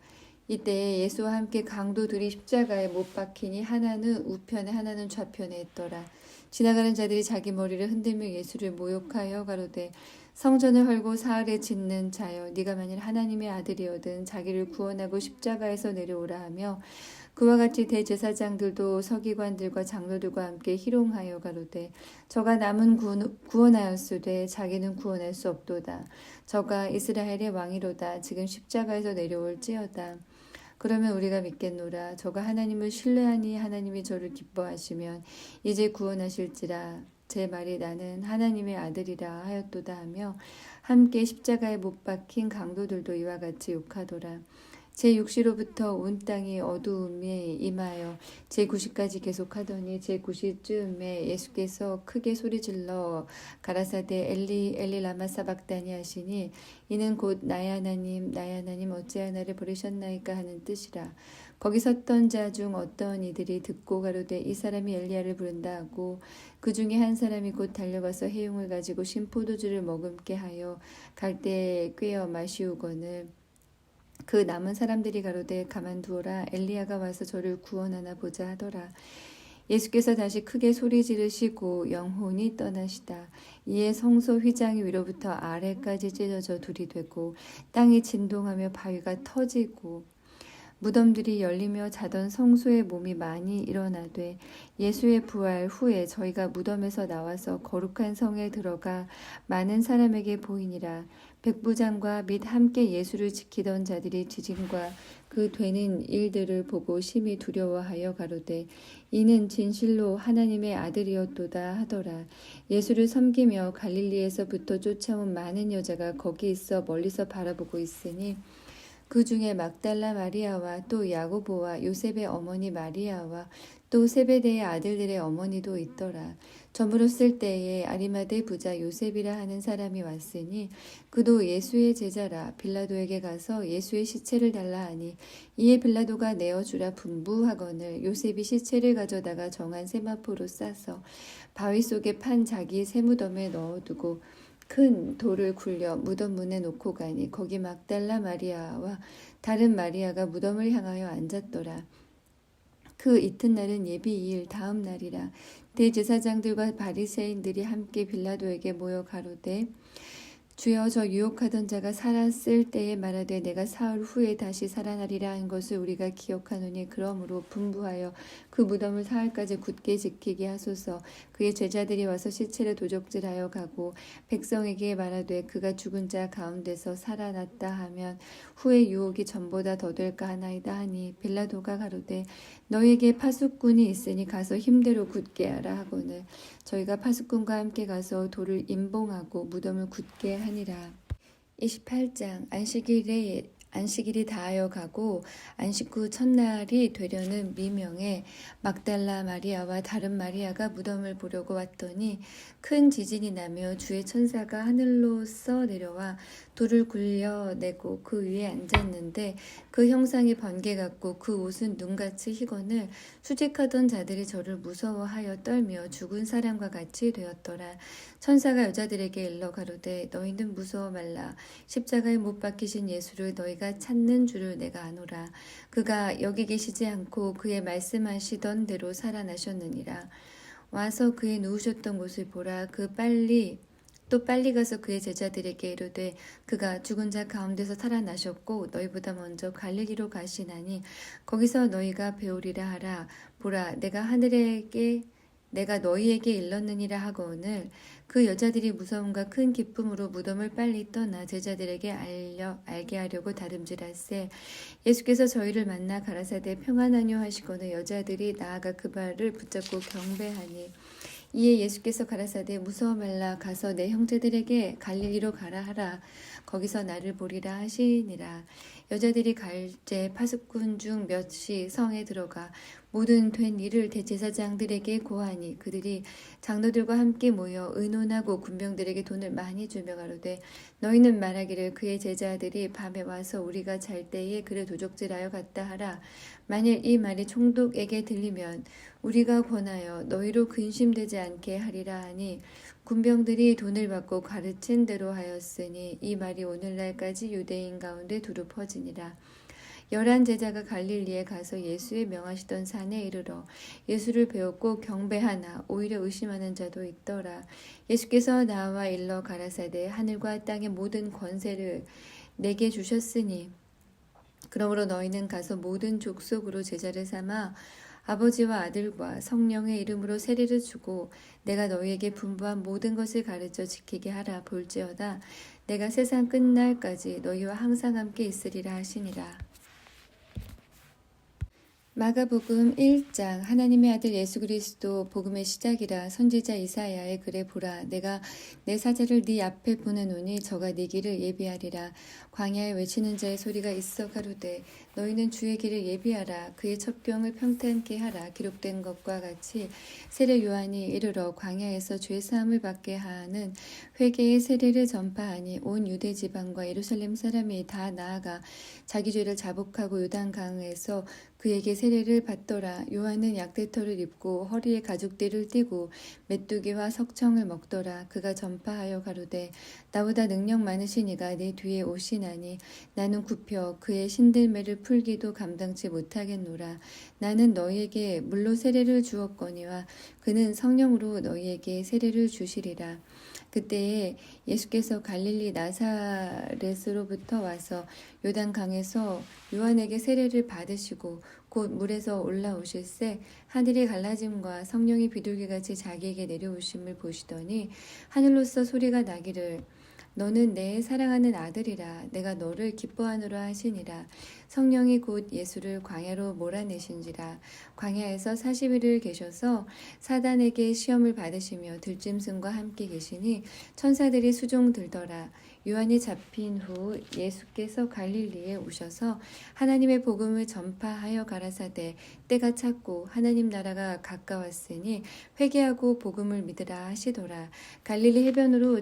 이때 예수와 함께 강도들이 십자가에 못 박히니 하나는 우편에 하나는 좌편에 있더라. 지나가는 자들이 자기 머리를 흔들며 예수를 모욕하여 가로되 성전을 헐고 사흘에 짓는 자여 네가 만일 하나님의 아들이거든 자기를 구원하고 십자가에서 내려오라 하며 그와 같이 대제사장들도 서기관들과 장로들과 함께 희롱하여 가로되 저가 남은 구원하였으되 자기는 구원할 수 없도다. 저가 이스라엘의 왕이로다. 지금 십자가에서 내려올지어다. 그러면 우리가 믿겠노라. 저가 하나님을 신뢰하니 하나님이 저를 기뻐하시면 이제 구원하실지라. 제 말이 나는 하나님의 아들이라 하였도다 하며 함께 십자가에 못 박힌 강도들도 이와 같이 욕하더라. 제6시로부터 온 땅이 어두움에 임하여 제9시까지 계속하더니 제9시쯤에 예수께서 크게 소리질러 가라사대 엘리 엘리 라마 사박다니 하시니 이는 곧 나의 하나님 어찌하여 나를 버리셨나이까 하는 뜻이라. 거기 섰던 자 중 어떤 이들이 듣고 가로되 이 사람이 엘리야를 부른다 하고 그 중에 한 사람이 곧 달려가서 해용을 가지고 신 포도주를 머금게 하여 갈대에 꿰어 마시우거늘 그 남은 사람들이 가로되 가만두어라. 엘리야가 와서 저를 구원하나 보자 하더라. 예수께서 다시 크게 소리 지르시고 영혼이 떠나시다. 이에 성소 휘장이 위로부터 아래까지 찢어져 둘이 되고 땅이 진동하며 바위가 터지고 무덤들이 열리며 자던 성소의 몸이 많이 일어나되 예수의 부활 후에 저희가 무덤에서 나와서 거룩한 성에 들어가 많은 사람에게 보이니라. 백부장과 및 함께 예수를 지키던 자들이 지진과 그 되는 일들을 보고 심히 두려워하여 가로되 이는 진실로 하나님의 아들이었도다 하더라. 예수를 섬기며 갈릴리에서부터 쫓아온 많은 여자가 거기 있어 멀리서 바라보고 있으니 그 중에 막달라 마리아와 또 야고보와 요셉의 어머니 마리아와 또 세베대의 아들들의 어머니도 있더라. 저물었을 때에 아리마대 부자 요셉이라 하는 사람이 왔으니 그도 예수의 제자라. 빌라도에게 가서 예수의 시체를 달라 하니 이에 빌라도가 내어주라 분부하거늘 요셉이 시체를 가져다가 정한 세마포로 싸서 바위 속에 판 자기 세무덤에 넣어두고 큰 돌을 굴려 무덤 문에 놓고 가니 거기 막달라 마리아와 다른 마리아가 무덤을 향하여 앉았더라. 그 이튿날은 예비일 다음 날이라. 대제사장들과 바리새인들이 함께 빌라도에게 모여 가로되 주여 저 유혹하던 자가 살았을 때에 말하되 내가 사흘 후에 다시 살아나리라 한 것을 우리가 기억하노니 그러므로 분부하여 그 무덤을 사흘까지 굳게 지키게 하소서. 그의 제자들이 와서 시체를 도적질하여 가고 백성에게 말하되 그가 죽은 자 가운데서 살아났다 하면 후에 유혹이 전보다 더 될까 하나이다 하니 빌라도가 가로되 너에게 파수꾼이 있으니 가서 힘대로 굳게 하라 하거늘 저희가 파수꾼과 함께 가서 돌을 임봉하고 무덤을 굳게 하니라. 28장 안식일이 다하여 가고 안식 후 첫날이 되려는 미명에 막달라 마리아와 다른 마리아가 무덤을 보려고 왔더니 큰 지진이 나며 주의 천사가 하늘로서 내려와 돌을 굴려내고 그 위에 앉았는데 그 형상이 번개 같고 그 옷은 눈같이 희거늘 수직하던 자들이 저를 무서워하여 떨며 죽은 사람과 같이 되었더라. 천사가 여자들에게 일러 가로되 너희는 무서워 말라. 십자가에 못 박히신 예수를 너희가 찾는 줄을 내가 아노라. 그가 여기 계시지 않고 그의 말씀하시던 대로 살아나셨느니라. 와서 그의 누우셨던 곳을 보라. 또 빨리 가서 그의 제자들에게 이르되 그가 죽은 자 가운데서 살아나셨고 너희보다 먼저 갈릴리로 가시나니 거기서 너희가 배우리라 하라. 보라 내가 너희에게 일렀느니라 하거늘 그 여자들이 무서움과 큰 기쁨으로 무덤을 빨리 떠나 제자들에게 알게 하려고 다름질할세. 예수께서 저희를 만나 가라사대 평안하뇨 하시거늘 여자들이 나아가 그 발을 붙잡고 경배하니 이에 예수께서 가라사대 무서워 말라. 가서 내 형제들에게 갈릴리로 가라 하라. 거기서 나를 보리라 하시니라. 여자들이 갈제 파수꾼 중 몇이 성에 들어가 모든 된 일을 대제사장들에게 고하니 그들이 장로들과 함께 모여 의논하고 군병들에게 돈을 많이 주며 가로되 너희는 말하기를 그의 제자들이 밤에 와서 우리가 잘 때에 그를 도적질하여 갔다 하라. 만일 이 말이 총독에게 들리면 우리가 권하여 너희로 근심되지 않게 하리라 하니 군병들이 돈을 받고 가르친 대로 하였으니 이 말이 오늘날까지 유대인 가운데 두루 퍼지니라. 11 제자가 갈릴리에 가서 예수의 명하시던 산에 이르러 예수를 배웠고 경배하나 오히려 의심하는 자도 있더라. 예수께서 나와 일러 가라사대 하늘과 땅의 모든 권세를 내게 주셨으니 그러므로 너희는 가서 모든 족속으로 제자를 삼아 아버지와 아들과 성령의 이름으로 세례를 주고 내가 너희에게 분부한 모든 것을 가르쳐 지키게 하라. 볼지어다 내가 세상 끝날까지 너희와 항상 함께 있으리라 하시니라. 마가복음 1장 하나님의 아들 예수 그리스도 복음의 시작이라. 선지자 이사야의 글에 보라 내가 내 사자를 네 앞에 보내노니 저가 네 길을 예비하리라. 광야에 외치는 자의 소리가 있어 가로되 너희는 주의 길을 예비하라. 그의 첩경을 평탄케 하라. 기록된 것과 같이 세례 요한이 이르러 광야에서 죄 사함을 받게 하는 회개의 세례를 전파하니 온 유대 지방과 예루살렘 사람이 다 나아가 자기 죄를 자복하고 요단강에서 그에게 세례를 받더라. 요한은 약대터를 입고 허리에 가죽띠를 띠고 메뚜기와 석청을 먹더라. 그가 전파하여 가로되 나보다 능력 많으신 이가 내 뒤에 오시나니 나는 굽혀 그의 신들매를 풀기도 감당치 못하겠노라. 나는 너희에게 물로 세례를 주었거니와 그는 성령으로 너희에게 세례를 주시리라. 그때에 예수께서 갈릴리 나사렛으로부터 와서 요단강에서 요한에게 세례를 받으시고 곧 물에서 올라오실새 하늘이 갈라짐과 성령이 비둘기같이 자기에게 내려오심을 보시더니 하늘로서 소리가 나기를 너는 내 사랑하는 아들이라. 내가 너를 기뻐하노라 하시니라. 성령이 곧 예수를 광야로 몰아내신지라. 광야에서 40일을 계셔서 사단에게 시험을 받으시며 들짐승과 함께 계시니 천사들이 수종 들더라. 요한이 잡힌 후 예수께서 갈릴리에 오셔서 하나님의 복음을 전파하여 가라사대 때가 찼고 하나님 나라가 가까웠으니 회개하고 복음을 믿으라 하시더라. 갈릴리 해변으로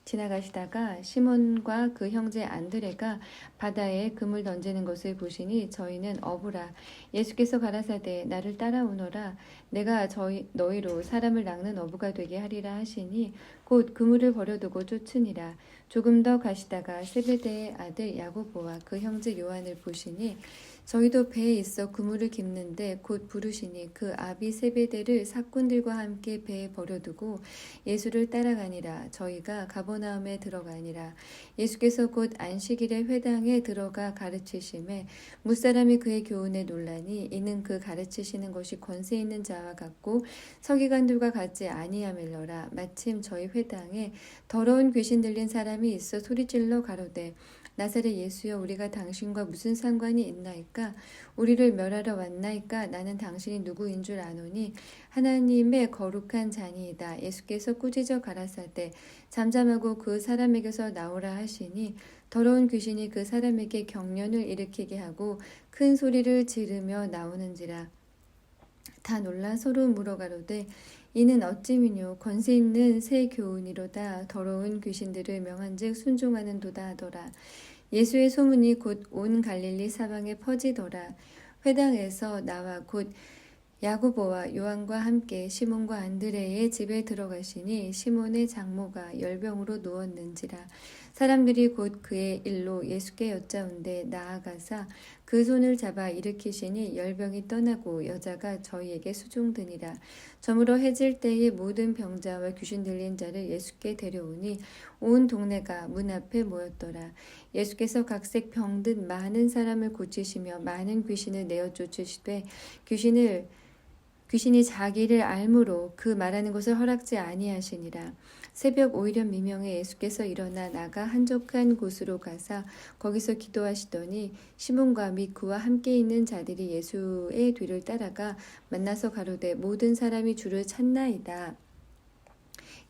지나가시다가 시몬과 그 형제 안드레가 바다에 금을 던지는 것을 보시니 저희는 어부라. 예수께서 가라사대 나를 따라오너라. 내가 너희로 사람을 낚는 어부가 되게 하리라 하시니 곧 그물을 버려두고 쫓으니라. 조금 더 가시다가 세베대의 아들 야고보와 그 형제 요한을 보시니 저희도 배에 있어 그물을 깁는데 곧 부르시니 그 아비 세베대를 사꾼들과 함께 배에 버려두고 예수를 따라가니라. 저희가 가버나움에 들어가니라. 예수께서 곧 안식일에 회당에 들어가 가르치심에 무사람이 그의 교훈에 놀라니 이는 그 가르치시는 것이 권세 있는 자와 같고 서기관들과 같지 아니하밀러라. 마침 저희 회당에 더러운 귀신 들린 사람이 있어 소리질러 가로되 나사렛 예수여, 우리가 당신과 무슨 상관이 있나이까? 우리를 멸하러 왔나이까? 나는 당신이 누구인 줄 아노니 하나님의 거룩한 자니이다. 예수께서 꾸짖어 가라사대 잠잠하고 그 사람에게서 나오라 하시니 더러운 귀신이 그 사람에게 경련을 일으키게 하고 큰 소리를 지르며 나오는지라. 다 놀라 서로 물어가로되 이는 어찌미뇨? 권세 있는 새 교훈이로다. 더러운 귀신들을 명한즉 순종하는도다 하더라. 예수의 소문이 곧 온 갈릴리 사방에 퍼지더라. 회당에서 나와 곧 야고보와 요한과 함께 시몬과 안드레의 집에 들어가시니 시몬의 장모가 열병으로 누웠는지라. 사람들이 곧 그의 일로 예수께 여짜온데 나아가사 그 손을 잡아 일으키시니 열병이 떠나고 여자가 저희에게 수종드니라. 저물어 해질 때에 모든 병자와 귀신 들린 자를 예수께 데려오니 온 동네가 문 앞에 모였더라. 예수께서 각색 병든 많은 사람을 고치시며 많은 귀신을 내어 쫓으시되 귀신이 자기를 알므로 그 말하는 것을 허락지 아니하시니라. 새벽 오이련 미명에 예수께서 일어나 나가 한적한 곳으로 가사 거기서 기도하시더니 시몬과 및 그와 함께 있는 자들이 예수의 뒤를 따라가 만나서 가로되 모든 사람이 주를 찾나이다.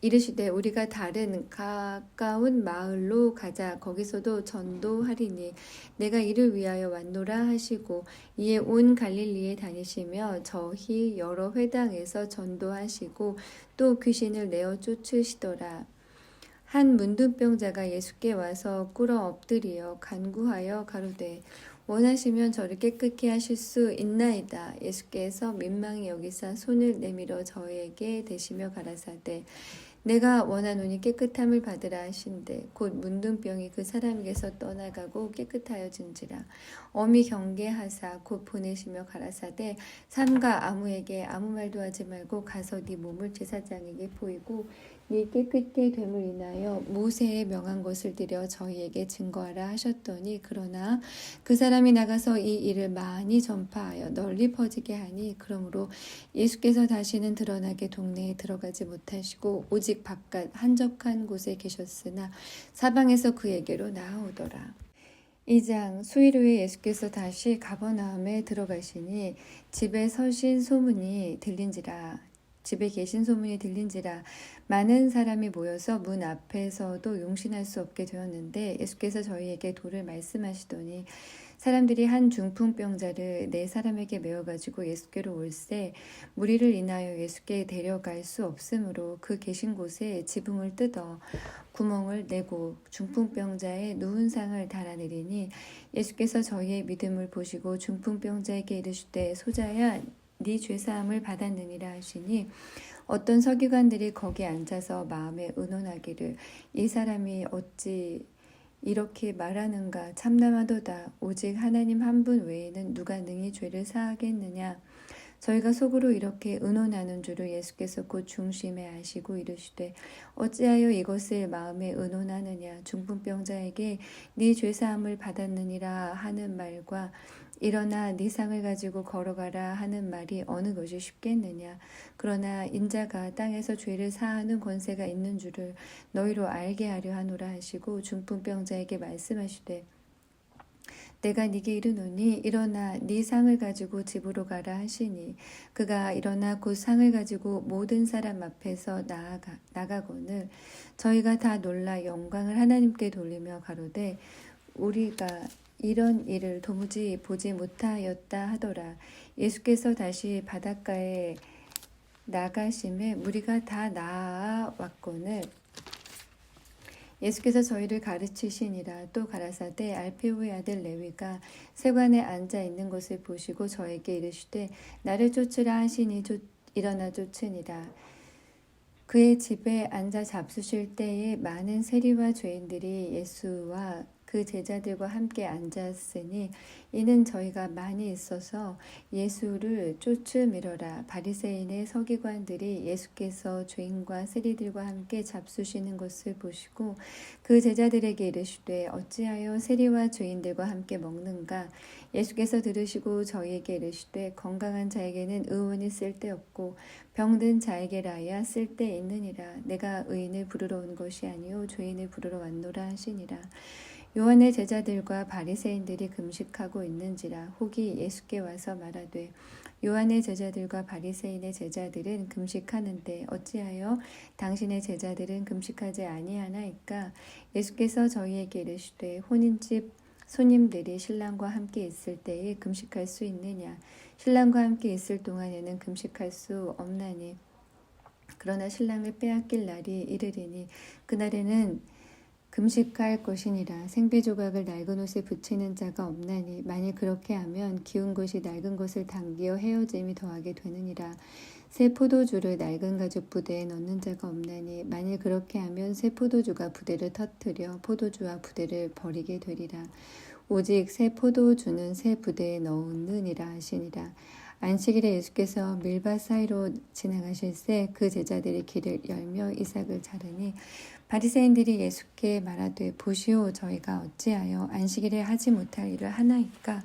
이르시되 우리가 다른 가까운 마을로 가자. 거기서도 전도하리니 내가 이를 위하여 왔노라 하시고 이에 온 갈릴리에 다니시며 저희 여러 회당에서 전도하시고 또 귀신을 내어 쫓으시더라. 한 문둥병자가 예수께 와서 꿇어 엎드리어 간구하여 가로되 원하시면 저를 깨끗게 하실 수 있나이다. 예수께서 민망히 여기사 손을 내밀어 저에게 대시며 가라사대 내가 원하노니 깨끗함을 받으라 하신대 곧 문둥병이 그 사람에게서 떠나가고 깨끗하여진지라. 엄히 경계하사 곧 보내시며 가라사대 삼가 아무에게 아무 말도 하지 말고 가서 네 몸을 제사장에게 보이고 네 깨끗게 됨을 인하여 모세에 명한 것을 드려 저희에게 증거하라 하셨더니 그러나 그 사람이 나가서 이 일을 많이 전파하여 널리 퍼지게 하니 그러므로 예수께서 다시는 드러나게 동네에 들어가지 못하시고 오직 바깥 한적한 곳에 계셨으나 사방에서 그에게로 나아오더라. 2장 수일 후에 예수께서 다시 가버나움에 들어가시니 집에 계신 소문이 들린지라 많은 사람이 모여서 문 앞에서도 용신할 수 없게 되었는데 예수께서 저희에게 도를 말씀하시더니 사람들이 한 중풍병자를 4사람에게 메어가지고 예수께로 올세 무리를 인하여 예수께 데려갈 수 없으므로 그 계신 곳에 지붕을 뜯어 구멍을 내고 중풍병자의 누운 상을 달아내리니 예수께서 저희의 믿음을 보시고 중풍병자에게 이르시되 소자야 네 죄사함을 받았느니라 하시니 어떤 서기관들이 거기 앉아서 마음에 의논하기를 이 사람이 어찌 이렇게 말하는가 참담하도다. 오직 하나님 한 분 외에는 누가 능히 죄를 사하겠느냐. 저희가 속으로 이렇게 의논하는 줄을 예수께서 곧 중심에 아시고 이르시되 어찌하여 이것을 마음에 의논하느냐. 중풍병자에게 네 죄사함을 받았느니라 하는 말과 일어나 네 상을 가지고 걸어가라 하는 말이 어느 것이 쉽겠느냐. 그러나 인자가 땅에서 죄를 사하는 권세가 있는 줄을 너희로 알게 하려 하노라 하시고 중풍병자에게 말씀하시되 내가 네게 이르노니 일어나 네 상을 가지고 집으로 가라 하시니 그가 일어나 곧 상을 가지고 모든 사람 앞에서 나가거늘 저희가 다 놀라 영광을 하나님께 돌리며 가로되 우리가 이런 일을 도무지 보지 못하였다 하더라. 예수께서 다시 바닷가에 나가심에 무리가 다 나아왔거늘 예수께서 저희를 가르치시니라. 또 가라사대 알페오의 아들 레위가 세관에 앉아 있는 것을 보시고 저에게 이르시되 나를 쫓으라 하시니 일어나 쫓으니라. 그의 집에 앉아 잡수실 때에 많은 세리와 죄인들이 예수와 그 제자들과 함께 앉았으니 이는 저희가 많이 있어서 예수를 쫓으미러라. 바리새인의 서기관들이 예수께서 죄인과 세리들과 함께 잡수시는 것을 보시고 그 제자들에게 이르시되 어찌하여 세리와 죄인들과 함께 먹는가. 예수께서 들으시고 저희에게 이르시되 건강한 자에게는 의원이 쓸데없고 병든 자에게라야 쓸데 있느니라. 내가 의인을 부르러 온 것이 아니요 죄인을 부르러 왔노라 하시니라. 요한의 제자들과 바리새인들이 금식하고 있는지라. 혹이 예수께 와서 말하되 요한의 제자들과 바리새인의 제자들은 금식하는데 어찌하여 당신의 제자들은 금식하지 아니하나이까. 예수께서 저희에게 이르시되 혼인집 손님들이 신랑과 함께 있을 때에 금식할 수 있느냐. 신랑과 함께 있을 동안에는 금식할 수 없나니 그러나 신랑을 빼앗길 날이 이르리니 그날에는 금식할 것이니라. 생배조각을 낡은 옷에 붙이는 자가 없나니 만일 그렇게 하면 기운 것이 낡은 것을 당기어 헤어짐이 더하게 되느니라. 새 포도주를 낡은 가죽 부대에 넣는 자가 없나니 만일 그렇게 하면 새 포도주가 부대를 터뜨려 포도주와 부대를 버리게 되리라. 오직 새 포도주는 새 부대에 넣느니라 하시니라. 안식일에 예수께서 밀밭 사이로 지나가실새 그 제자들이 길을 열며 이삭을 자르니 바리새인들이 예수께 말하되 보시오 저희가 어찌하여 안식일에 하지 못할 일을 하나이까.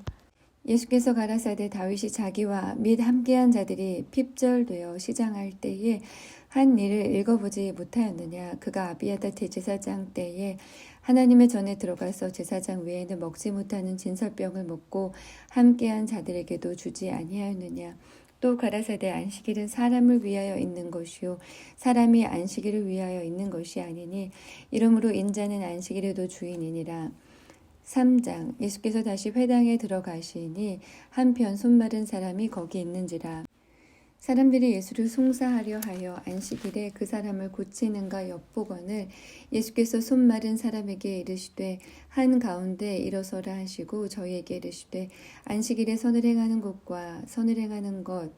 예수께서 가라사대 다윗이 자기와 및 함께한 자들이 핍절되어 시장할 때에 한 일을 읽어보지 못하였느냐. 그가 아비아다 대제사장 때에 하나님의 전에 들어가서 제사장 외에는 먹지 못하는 진설병을 먹고 함께한 자들에게도 주지 아니하였느냐. 또 가라사대 안식일은 사람을 위하여 있는 것이요 사람이 안식일을 위하여 있는 것이 아니니 이러므로 인자는 안식일에도 주인이니라. 3장. 예수께서 다시 회당에 들어가시니 한편 손마른 사람이 거기 있는지라. 사람들이 예수를 송사하려 하여 안식일에 그 사람을 고치는가 엿보거늘 예수께서 손 마른 사람에게 이르시되 한가운데 일어서라 하시고 저희에게 이르시되 안식일에 선을 행하는 것과 선을 행하는 것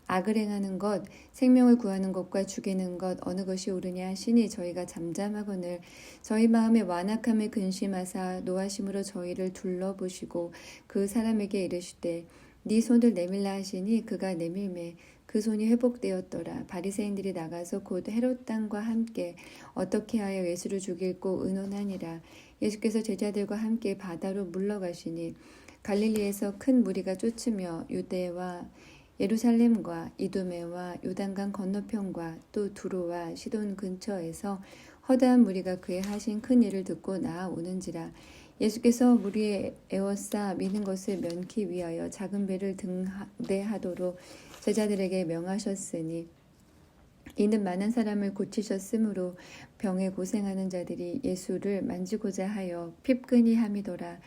악을 행하는 것 생명을 구하는 것과 죽이는 것 어느 것이 옳으냐 하시니 저희가 잠잠하거늘 저희 마음에 완악함을 근심하사 노하심으로 저희를 둘러보시고 그 사람에게 이르시되 네 손을 내밀라 하시니 그가 내밀매 그 손이 회복되었더라. 바리새인들이 나가서 곧 헤롯 땅과 함께 어떻게 하여 예수를 죽일고 의논하니라. 예수께서 제자들과 함께 바다로 물러가시니 갈릴리에서 큰 무리가 쫓으며 유대와 예루살렘과 이두메와 요단강 건너편과 또 두로와 시돈 근처에서 허다한 무리가 그의 하신 큰 일을 듣고 나아오는지라. 예수께서 무리에 에워싸 미는 것을 면키 위하여 작은 배를 등대하도록 제자들에게 명하셨으니 이는 많은 사람을 고치셨으므로 병에 고생하는 자들이 예수를 만지고자 하여 핍근히 함이더라.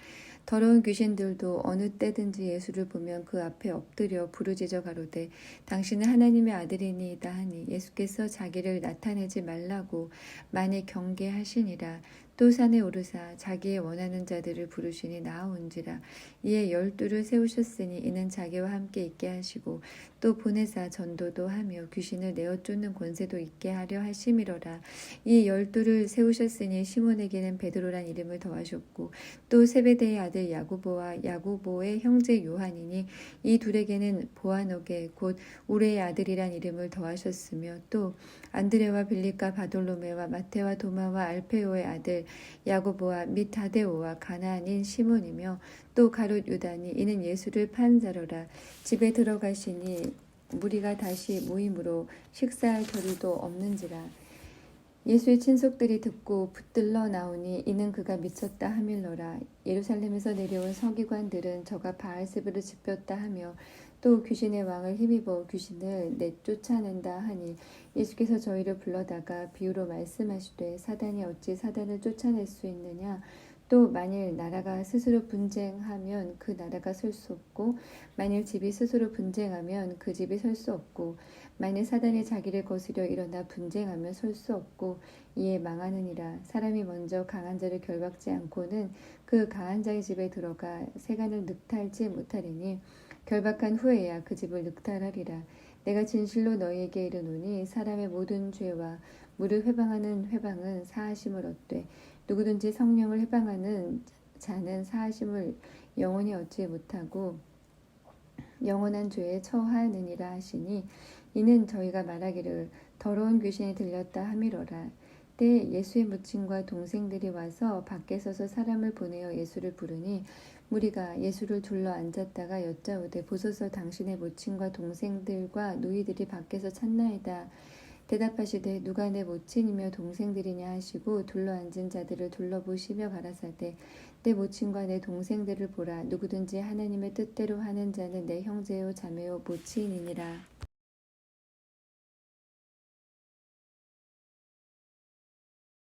더러운 귀신들도 어느 때든지 예수를 보면 그 앞에 엎드려 부르짖어 가로되 당신은 하나님의 아들이니이다 하니 예수께서 자기를 나타내지 말라고 많이 경계하시니라. 또 산에 오르사 자기의 원하는 자들을 부르시니 나아온지라. 이에 12를 세우셨으니 이는 자기와 함께 있게 하시고 또 보내사 전도도 하며 귀신을 내어 쫓는 권세도 있게 하려 하심이로라. 이 12를 세우셨으니 시몬에게는 베드로란 이름을 더하셨고 또 세베대의 아들 야고보와 야고보의 형제 요한이니 이 둘에게는 보아노게 곧 우레의 아들이란 이름을 더하셨으며 또 안드레와 빌립과 바돌로메와 마테와 도마와 알페오의 아들 야고보와 및 다데오와 가나안인 시몬이며 또 가룟 유다니 이는 예수를 판 자로라. 집에 들어가시니 무리가 다시 모임으로 식사할 겨를도 없는지라. 예수의 친속들이 듣고 붙들러 나오니 이는 그가 미쳤다 하밀러라. 예루살렘에서 내려온 서기관들은 저가 바알세불을 짚혔다 하며 또 귀신의 왕을 힘입어 귀신을 내쫓아낸다 하니 예수께서 저희를 불러다가 비유로 말씀하시되 사단이 어찌 사단을 쫓아낼 수 있느냐. 또 만일 나라가 스스로 분쟁하면 그 나라가 설 수 없고 만일 집이 스스로 분쟁하면 그 집이 설 수 없고 만일 사단이 자기를 거스려 일어나 분쟁하면 설 수 없고 이에 망하느니라. 사람이 먼저 강한 자를 결박지 않고는 그 강한 자의 집에 들어가 세간을 늑탈지 못하리니 결박한 후에야 그 집을 늑탈하리라. 내가 진실로 너희에게 이르노니 사람의 모든 죄와 무릇 회방하는 회방은 사하심을 얻되 누구든지 성령을 해방하는 자는 사하심을 영원히 얻지 못하고 영원한 죄에 처하느니라 하시니 이는 저희가 말하기를 더러운 귀신이 들렸다 함이로라. 때에 예수의 모친과 동생들이 와서 밖에 서서 사람을 보내어 예수를 부르니 무리가 예수를 둘러 앉았다가 여짜오되 보소서 당신의 모친과 동생들과 노이들이 밖에서 찾나이다. 대답하시되 누가 내 모친이며 동생들이냐 하시고 둘러앉은 자들을 둘러보시며 가라사대 내 모친과 내 동생들을 보라. 누구든지 하나님의 뜻대로 하는 자는 내 형제요 자매요 모친이니라.